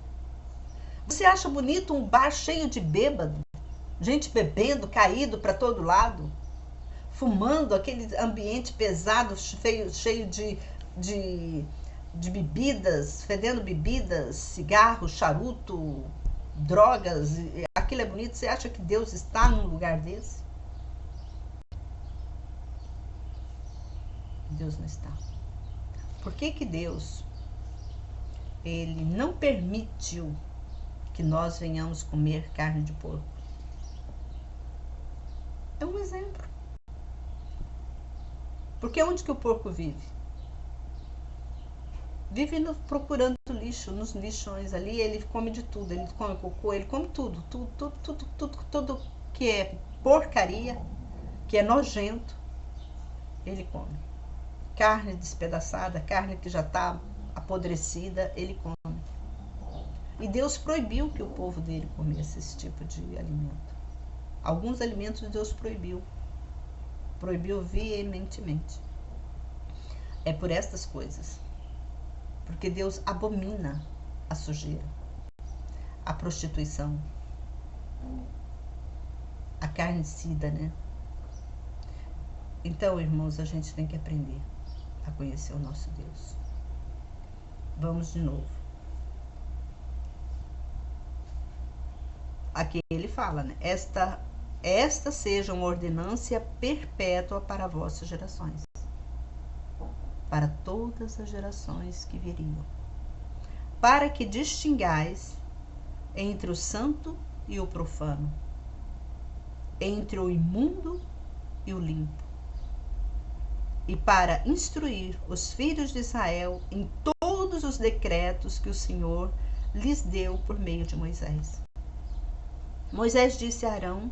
Você acha bonito um bar cheio de bêbado? Gente bebendo, caído para todo lado? Fumando, aquele ambiente pesado, cheio de bebidas, fedendo bebidas, cigarro, charuto, drogas. Aquilo é bonito? Você acha que Deus está num lugar desse? Deus não está. Por que Deus, ele não permitiu que nós venhamos comer carne de porco? É um exemplo. Porque onde que o porco vive? Vive procurando lixo, nos lixões ali, ele come de tudo, ele come cocô, ele come tudo que é porcaria, que é nojento, ele come. Carne despedaçada, carne que já está apodrecida, ele come. E Deus proibiu que o povo dele comesse esse tipo de alimento. Alguns alimentos Deus proibiu veementemente. É por estas coisas. Porque Deus abomina a sujeira, a prostituição, a carnicida, né? Então, irmãos, a gente tem que aprender a conhecer o nosso Deus. Vamos de novo. Aqui ele fala, né? Esta seja uma ordenância perpétua para vossas gerações, para todas as gerações que viriam, para que distingais entre o santo e o profano, entre o imundo e o limpo, e para instruir os filhos de Israel em todos os decretos que o Senhor lhes deu por meio de Moisés. Moisés disse a Arão,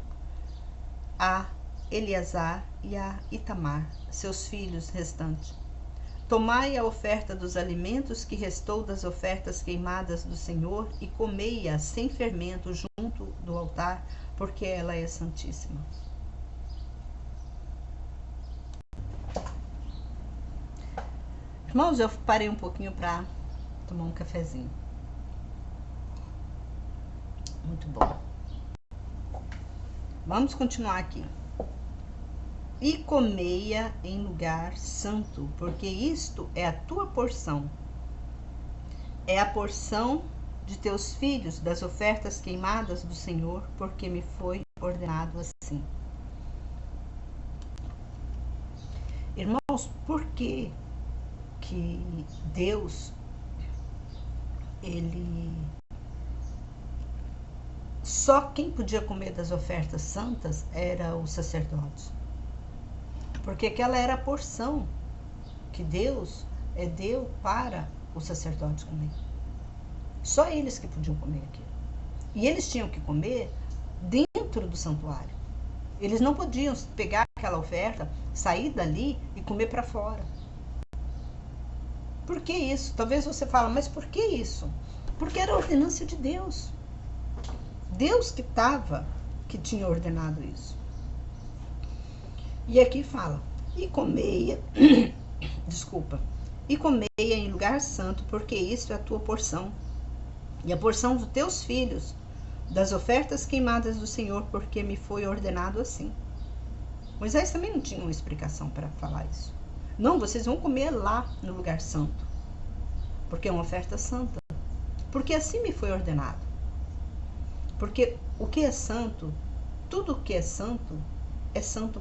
a Eleazar e a Itamar, seus filhos restantes: tomai a oferta dos alimentos que restou das ofertas queimadas do Senhor e comei-a sem fermento junto do altar, porque ela é santíssima. Irmãos, eu parei um pouquinho para tomar um cafezinho. Muito bom. Vamos continuar aqui. E comei-a em lugar santo, porque isto é a tua porção. É a porção de teus filhos das ofertas queimadas do Senhor, porque me foi ordenado assim. Irmãos, por que Deus, ele... Só quem podia comer das ofertas santas era os sacerdotes. Porque aquela era a porção que Deus deu para os sacerdotes comer. Só eles que podiam comer aquilo. E eles tinham que comer dentro do santuário. Eles não podiam pegar aquela oferta, sair dali e comer para fora. Por que isso? Talvez você fale, mas por que isso? Porque era a ordenança de Deus. Deus que tinha ordenado isso. E aqui fala, e comeia, desculpa, e comeia em lugar santo, porque isso é a tua porção, e a porção dos teus filhos, das ofertas queimadas do Senhor, porque me foi ordenado assim. Moisés também não tinha uma explicação para falar isso. Não, vocês vão comer lá no lugar santo, porque é uma oferta santa, porque assim me foi ordenado. Porque o que é santo, tudo o que é santo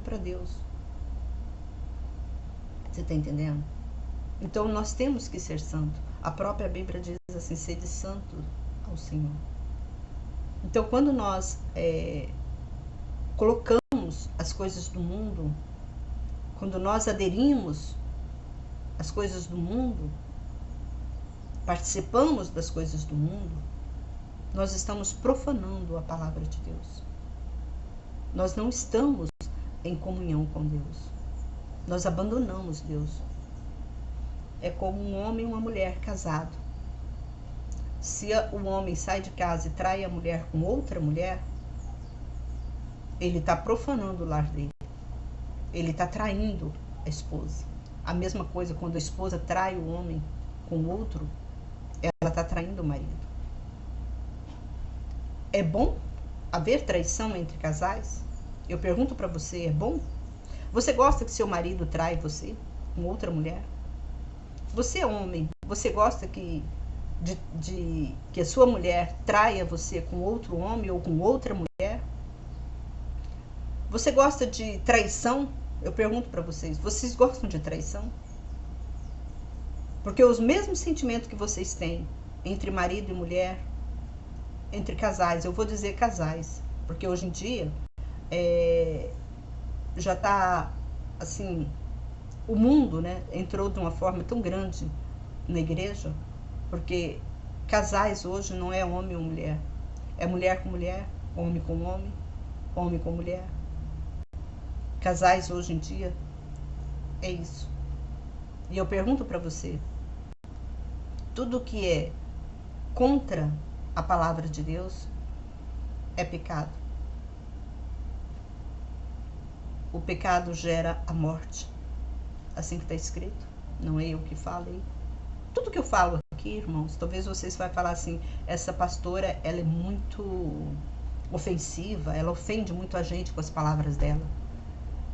para Deus. Você está entendendo? Então nós temos que ser santo. A própria Bíblia diz assim, sede santo ao Senhor. Então quando nós colocamos as coisas do mundo, quando nós aderimos às coisas do mundo, participamos das coisas do mundo, nós estamos profanando a palavra de Deus. Nós não estamos em comunhão com Deus. Nós abandonamos Deus. É como um homem e uma mulher casado. Se o homem sai de casa e trai a mulher com outra mulher, ele está profanando o lar dele. Ele está traindo a esposa. A mesma coisa quando a esposa trai o homem com outro, ela está traindo o marido. É bom haver traição entre casais? Eu pergunto para você, é bom? Você gosta que seu marido trai você com outra mulher? Você é homem, você gosta que a sua mulher traia você com outro homem ou com outra mulher? Você gosta de traição? Eu pergunto para vocês gostam de traição? Porque os mesmos sentimentos que vocês têm entre marido e mulher, entre casais, eu vou dizer casais, porque hoje em dia já está assim, o mundo, né, entrou de uma forma tão grande na igreja, porque casais hoje não é homem ou mulher, é mulher com mulher, homem com homem, homem com mulher. Casais hoje em dia é isso. E eu pergunto para você, tudo que é contra a palavra de Deus é pecado. O pecado gera a morte. Assim que está escrito. Não é eu que falei. Tudo que eu falo aqui, irmãos, talvez vocês vão falar assim, essa pastora, ela é muito ofensiva, ela ofende muito a gente com as palavras dela.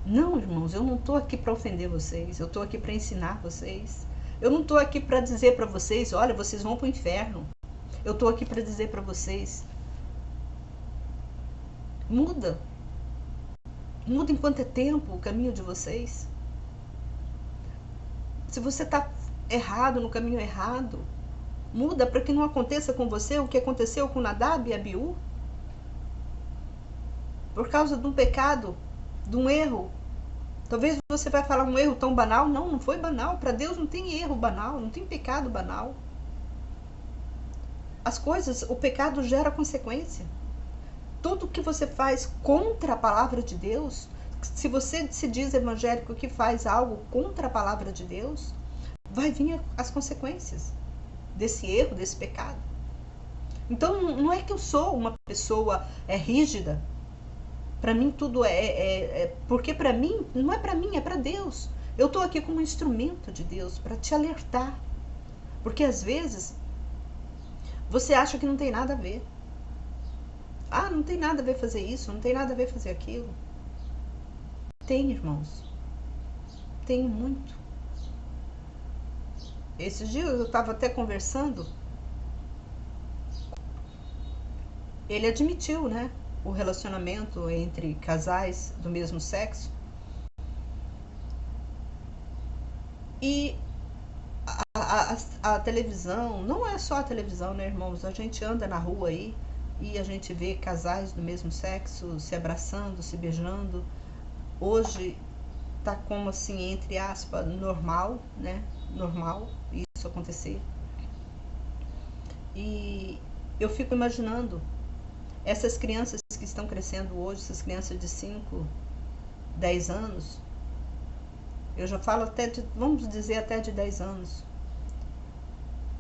Não, irmãos, eu não estou aqui para ofender vocês, eu estou aqui para ensinar vocês. Eu não estou aqui para dizer para vocês, olha, vocês vão para o inferno. Eu estou aqui para dizer para vocês, muda enquanto é tempo o caminho de vocês. Se você está errado, no caminho errado, muda para que não aconteça com você o que aconteceu com Nadab e Abiú. Por causa de um pecado, de um erro. Talvez você vai falar um erro tão banal. Não, não foi banal. Para Deus não tem erro banal, não tem pecado banal. As coisas, o pecado gera consequência. Tudo que você faz contra a palavra de Deus, se você se diz evangélico que faz algo contra a palavra de Deus, vai vir as consequências desse erro, desse pecado. Então não é que eu sou uma pessoa rígida. Para mim tudo porque para mim, não é para mim, é para Deus. Eu estou aqui como um instrumento de Deus para te alertar. Porque às vezes você acha que não tem nada a ver. Ah, não tem nada a ver fazer isso, não tem nada a ver fazer aquilo. Tem, irmãos. Tem muito. Esses dias eu estava até conversando. Ele admitiu, né, o relacionamento entre casais do mesmo sexo. E a televisão, não é só a televisão, né, irmãos? A gente anda na rua aí e a gente vê casais do mesmo sexo se abraçando, se beijando. Hoje tá como assim, entre aspas, normal, né? Normal isso acontecer. E eu fico imaginando essas crianças que estão crescendo hoje, essas crianças de 5, 10 anos, eu já falo até de, vamos dizer, até de 10 anos,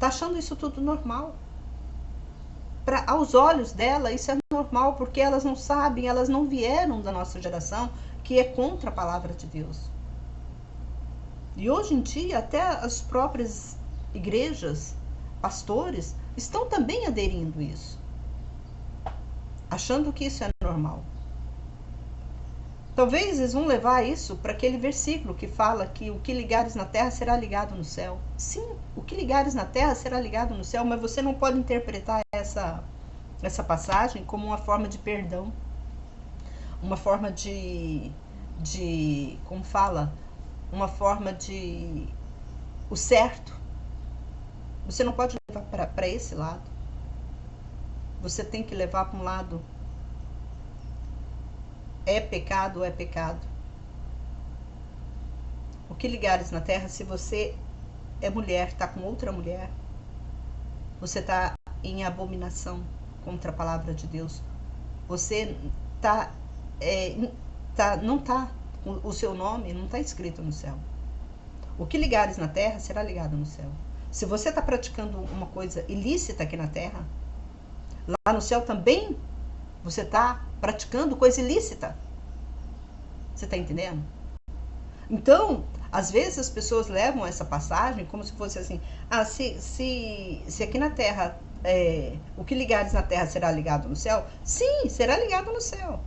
tá achando isso tudo normal. Aos olhos dela, isso é normal, porque elas não sabem, elas não vieram da nossa geração, que é contra a palavra de Deus. E hoje em dia, até as próprias igrejas, pastores, estão também aderindo a isso, achando que isso é normal. Talvez eles vão levar isso para aquele versículo que fala que o que ligares na terra será ligado no céu. Sim, o que ligares na terra será ligado no céu, mas você não pode interpretar essa passagem como uma forma de perdão, uma forma de como fala, uma forma de o certo. Você não pode levar para esse lado. Você tem que levar para um lado, é pecado ou é pecado. O que ligares na terra, se você é mulher, está com outra mulher, você está em abominação contra a palavra de Deus. Você não está, o seu nome não está escrito no céu. O que ligares na terra será ligado no céu. Se você está praticando uma coisa ilícita aqui na terra, lá no céu também você está praticando coisa ilícita. Você está entendendo? Então, às vezes as pessoas levam essa passagem como se fosse assim, se aqui na terra, o que ligares na terra será ligado no céu? Sim, será ligado no céu.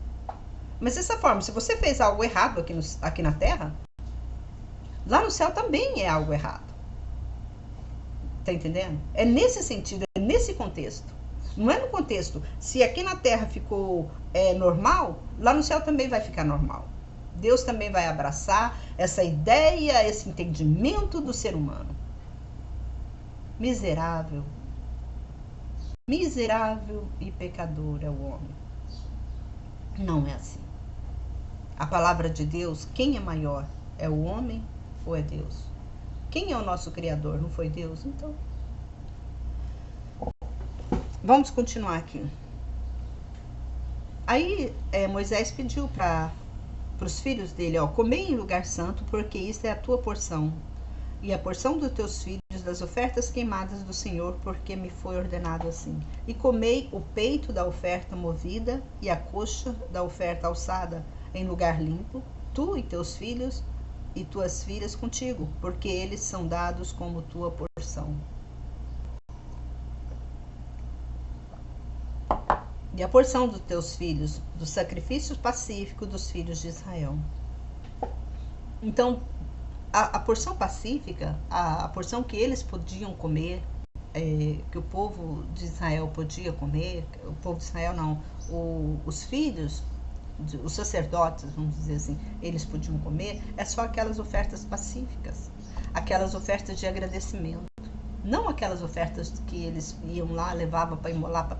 Mas dessa forma, se você fez algo errado aqui na terra, lá no céu também é algo errado. Tá entendendo? É nesse sentido, é nesse contexto. Não é no contexto, se aqui na terra ficou normal, lá no céu também vai ficar normal. Deus também vai abraçar essa ideia, esse entendimento do ser humano. Miserável. Miserável e pecador é o homem. Não é assim. A palavra de Deus, quem é maior? É o homem ou é Deus? Quem é o nosso Criador? Não foi Deus? Então, vamos continuar aqui. Aí Moisés pediu para os filhos dele, comei em lugar santo, porque isto é a tua porção, e a porção dos teus filhos das ofertas queimadas do Senhor, porque me foi ordenado assim. E comei o peito da oferta movida e a coxa da oferta alçada em lugar limpo, tu e teus filhos e tuas filhas contigo, porque eles são dados como tua porção. E a porção dos teus filhos, do sacrifício pacífico dos filhos de Israel. Então, a porção pacífica, a porção que eles podiam comer, que o povo de Israel podia comer, o povo de Israel não, os filhos, os sacerdotes, vamos dizer assim, eles podiam comer, é só aquelas ofertas pacíficas, aquelas ofertas de agradecimento. Não aquelas ofertas que eles iam lá, levavam para imolar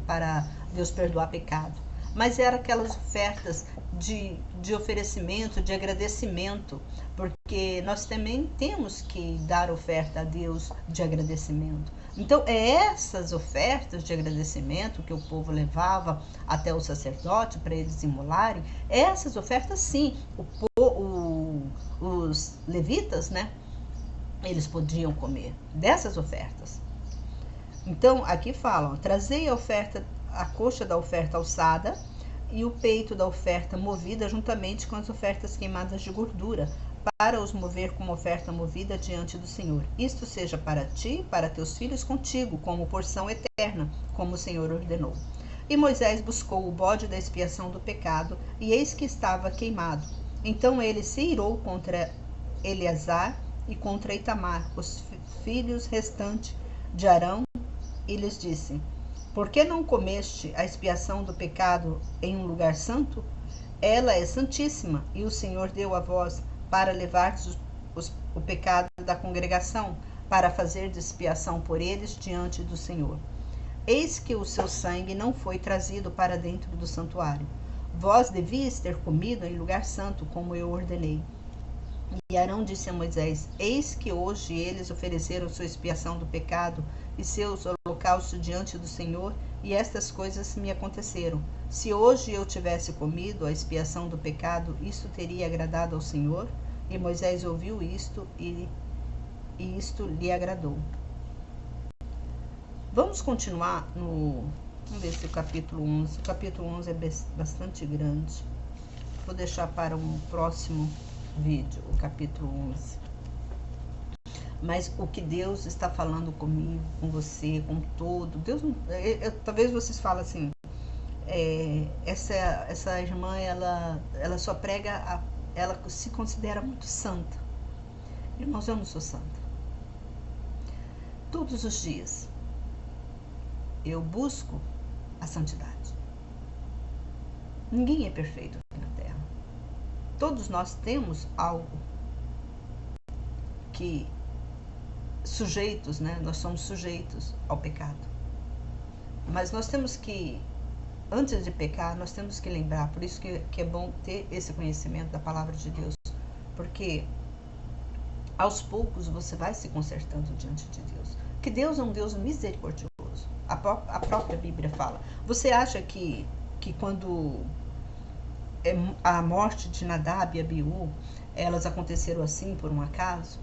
para Deus perdoar pecado, mas eram aquelas ofertas de oferecimento, de agradecimento, porque nós também temos que dar oferta a Deus de agradecimento. Então, essas ofertas de agradecimento que o povo levava até o sacerdote para eles imolarem, essas ofertas sim, os levitas, né, eles podiam comer dessas ofertas. Então, aqui falam, trazei a coxa da oferta alçada e o peito da oferta movida juntamente com as ofertas queimadas de gordura, para os mover como oferta movida diante do Senhor. Isto seja para ti, para teus filhos contigo, como porção eterna, como o Senhor ordenou. E Moisés buscou o bode da expiação do pecado, e eis que estava queimado. Então ele se irou contra Eleazar e contra Itamar, os filhos restantes de Arão, e lhes disse: por que não comeste a expiação do pecado em um lugar santo? Ela é santíssima, e o Senhor deu a vós para levardes o pecado da congregação, para fazer de expiação por eles diante do Senhor. Eis que o seu sangue não foi trazido para dentro do santuário. Vós devíeis ter comido em lugar santo, como eu ordenei. E Arão disse a Moisés: eis que hoje eles ofereceram sua expiação do pecado e seus holocausto diante do Senhor, e estas coisas me aconteceram. Se hoje eu tivesse comido a expiação do pecado, isto teria agradado ao Senhor? E Moisés ouviu isto e isto lhe agradou. Vamos continuar no... Vamos ver se o capítulo 11. O capítulo 11 é bastante grande. Vou deixar para um próximo vídeo, o capítulo 11. Mas o que Deus está falando comigo, com você, com todo... Deus, talvez vocês falem assim, essa irmã, ela só prega, ela se considera muito santa. Irmãos, eu não sou santa. Todos os dias eu busco a santidade. Ninguém é perfeito aqui na terra. Todos nós temos algo que sujeitos, né? Nós somos sujeitos ao pecado. Mas nós temos que, antes de pecar, nós temos que lembrar, por isso que é bom ter esse conhecimento da palavra de Deus, porque aos poucos você vai se consertando diante de Deus. Que Deus é um Deus misericordioso. A própria Bíblia fala. Você acha que quando a morte de Nadab e Abiú, elas aconteceram assim por um acaso?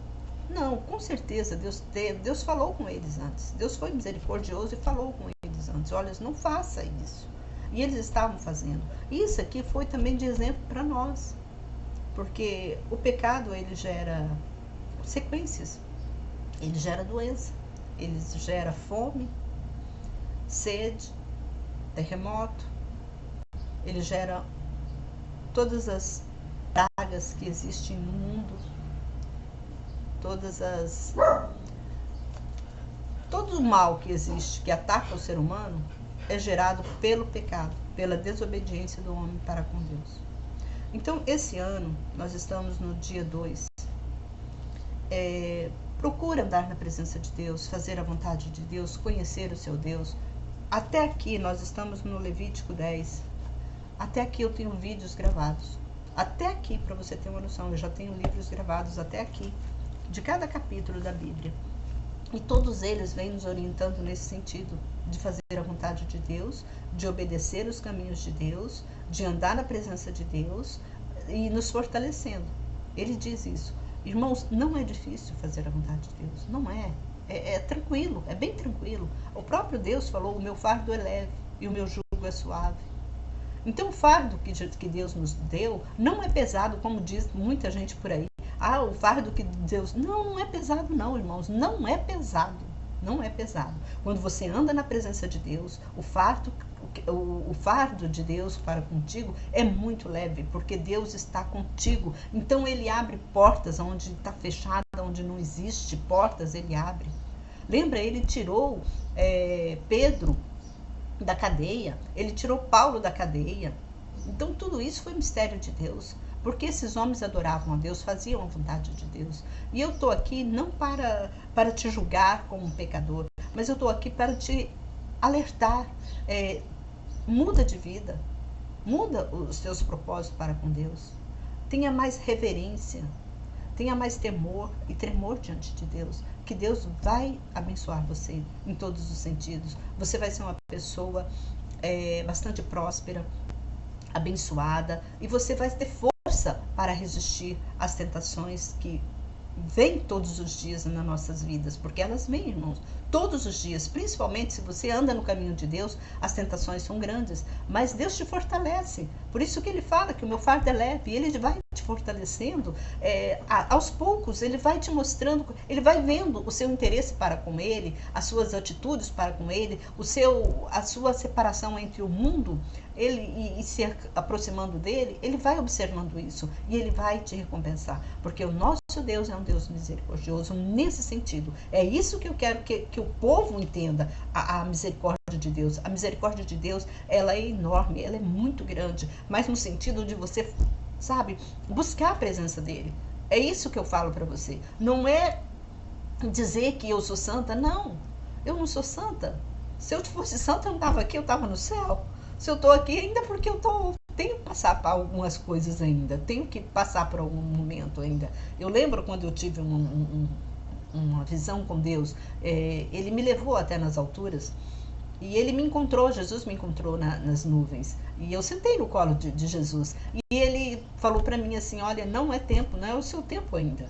Não, com certeza Deus falou com eles antes. Deus foi misericordioso e falou com eles antes. Olha, não faça isso. E eles estavam fazendo. Isso aqui foi também de exemplo para nós. Porque o pecado, ele gera sequências. Ele gera doença. Ele gera fome, sede, terremoto. Ele gera todas as pragas que existem no mundo. Todo o mal que existe, que ataca o ser humano, é gerado pelo pecado, pela desobediência do homem para com Deus. Então, esse ano, nós estamos no dia 2. Procura andar na presença de Deus, fazer a vontade de Deus, conhecer o seu Deus. Até aqui, nós estamos no Levítico 10. Até aqui eu tenho vídeos gravados. Até aqui, para você ter uma noção, eu já tenho livros gravados até aqui, de cada capítulo da Bíblia. E todos eles vêm nos orientando nesse sentido, de fazer a vontade de Deus, de obedecer os caminhos de Deus, de andar na presença de Deus e nos fortalecendo. Ele diz isso. Irmãos, não é difícil fazer a vontade de Deus, não é. É tranquilo, é bem tranquilo. O próprio Deus falou, o meu fardo é leve e o meu jugo é suave. Então o fardo que Deus nos deu não é pesado, como diz muita gente por aí. O fardo que Deus... Não é pesado não, irmãos. Não é pesado. Não é pesado. Quando você anda na presença de Deus, o fardo de Deus para contigo é muito leve, porque Deus está contigo. Então ele abre portas onde está fechada, onde não existe portas, ele abre. Lembra, ele tirou Pedro da cadeia, ele tirou Paulo da cadeia. Então tudo isso foi mistério de Deus. Porque esses homens adoravam a Deus, faziam a vontade de Deus. E eu estou aqui não para te julgar como um pecador, mas eu estou aqui para te alertar. Muda de vida, muda os seus propósitos para com Deus. Tenha mais reverência, tenha mais temor e tremor diante de Deus, que Deus vai abençoar você em todos os sentidos. Você vai ser uma pessoa bastante próspera, abençoada, e você vai ter força para resistir às tentações que vêm todos os dias nas nossas vidas, porque elas vêm, irmãos, todos os dias, principalmente se você anda no caminho de Deus, as tentações são grandes, mas Deus te fortalece. Por isso que ele fala que o meu fardo é leve, e ele vai te fortalecendo, aos poucos ele vai te mostrando, ele vai vendo o seu interesse para com ele, as suas atitudes para com ele, a sua separação entre o mundo, ele e se aproximando dele, ele vai observando isso e ele vai te recompensar, porque o nosso Deus é um Deus misericordioso nesse sentido. É isso que eu quero que o povo entenda, a misericórdia de Deus. A misericórdia de Deus, ela é enorme, ela é muito grande, mas no sentido de você, sabe, buscar a presença dele. É isso que eu falo para você. Não é dizer que eu sou santa, não. Eu não sou santa. Se eu fosse santa, eu não estava aqui, eu estava no céu. Se eu estou aqui, ainda porque tenho que passar por algumas coisas ainda, tenho que passar por algum momento ainda. Eu lembro quando eu tive uma visão com Deus. Ele me levou até nas alturas e ele me encontrou, Jesus me encontrou nas nuvens. E eu sentei no colo de Jesus. E ele falou para mim assim, olha, não é tempo, não é o seu tempo ainda.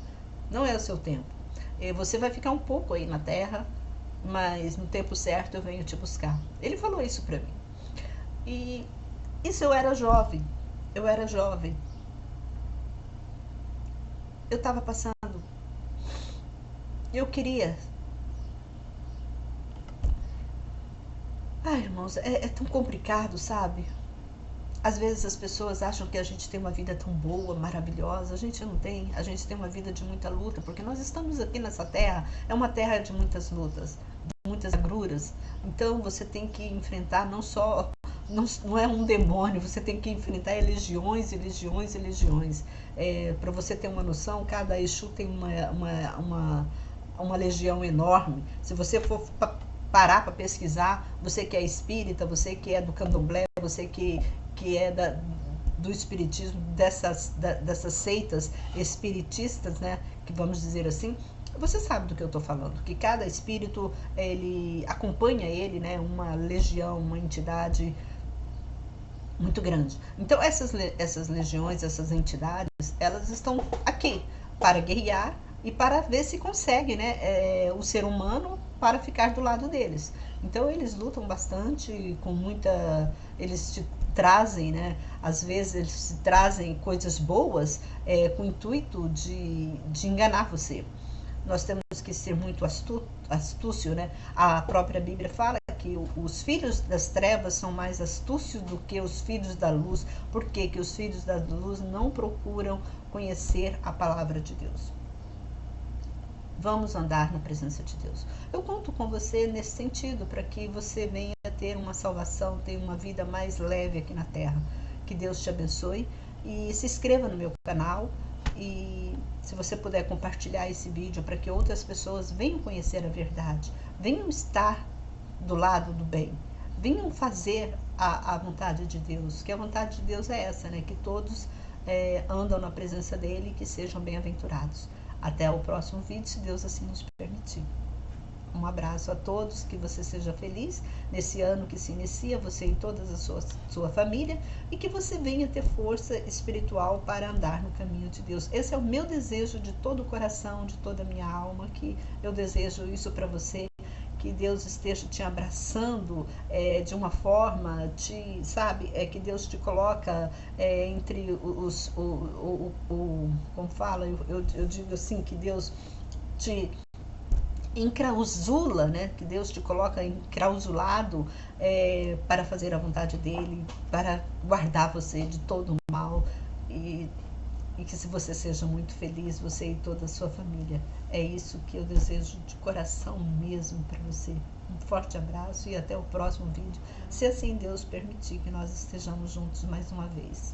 Não é o seu tempo. Você vai ficar um pouco aí na terra, mas no tempo certo eu venho te buscar. Ele falou isso para mim. E isso eu era jovem. Eu era jovem. Eu estava passando. Eu queria. Ai, irmãos, é tão complicado, sabe? Às vezes as pessoas acham que a gente tem uma vida tão boa, maravilhosa. A gente não tem. A gente tem uma vida de muita luta, porque nós estamos aqui nessa terra. É uma terra de muitas lutas, de muitas agruras. Então você tem que enfrentar não só... Não é um demônio, você tem que enfrentar legiões e legiões e legiões. Para você ter uma noção, cada Exu tem uma legião enorme. Se você for parar para pesquisar, você que é espírita, você que é do candomblé, você que é do espiritismo, dessas seitas espiritistas, né, que vamos dizer assim, você sabe do que eu estou falando, que cada espírito, ele acompanha ele, né, uma legião, uma entidade muito grande. Então essas legiões, essas entidades, elas estão aqui para guerrear e para ver se consegue, né, o ser humano para ficar do lado deles. Então eles lutam bastante, com muita... Eles te trazem, né, às vezes eles trazem coisas boas com o intuito de enganar você. Nós temos que ser muito astúcio, né? A própria Bíblia fala que os filhos das trevas são mais astúcios do que os filhos da luz. Por quê? Que os filhos da luz não procuram conhecer a palavra de Deus. Vamos andar na presença de Deus. Eu conto com você nesse sentido, para que você venha ter uma salvação, ter uma vida mais leve aqui na terra. Que Deus te abençoe e se inscreva no meu canal. E se você puder compartilhar esse vídeo para que outras pessoas venham conhecer a verdade, venham estar do lado do bem, venham fazer a vontade de Deus, que a vontade de Deus é essa, né? Que todos andam na presença dele e que sejam bem-aventurados. Até o próximo vídeo, se Deus assim nos permitir. Um abraço a todos, que você seja feliz nesse ano que se inicia, você e toda a sua família, e que você venha ter força espiritual para andar no caminho de Deus. Esse é o meu desejo de todo o coração, de toda a minha alma, que eu desejo isso para você, que Deus esteja te abraçando de uma forma, sabe, que Deus te coloca entre como fala, eu digo assim, que Deus te enclausula, né? Que Deus te coloca enclausulado para fazer a vontade dele, para guardar você de todo o mal e que se você seja muito feliz, você e toda a sua família. É isso que eu desejo de coração mesmo para você. Um forte abraço e até o próximo vídeo, se assim Deus permitir que nós estejamos juntos mais uma vez.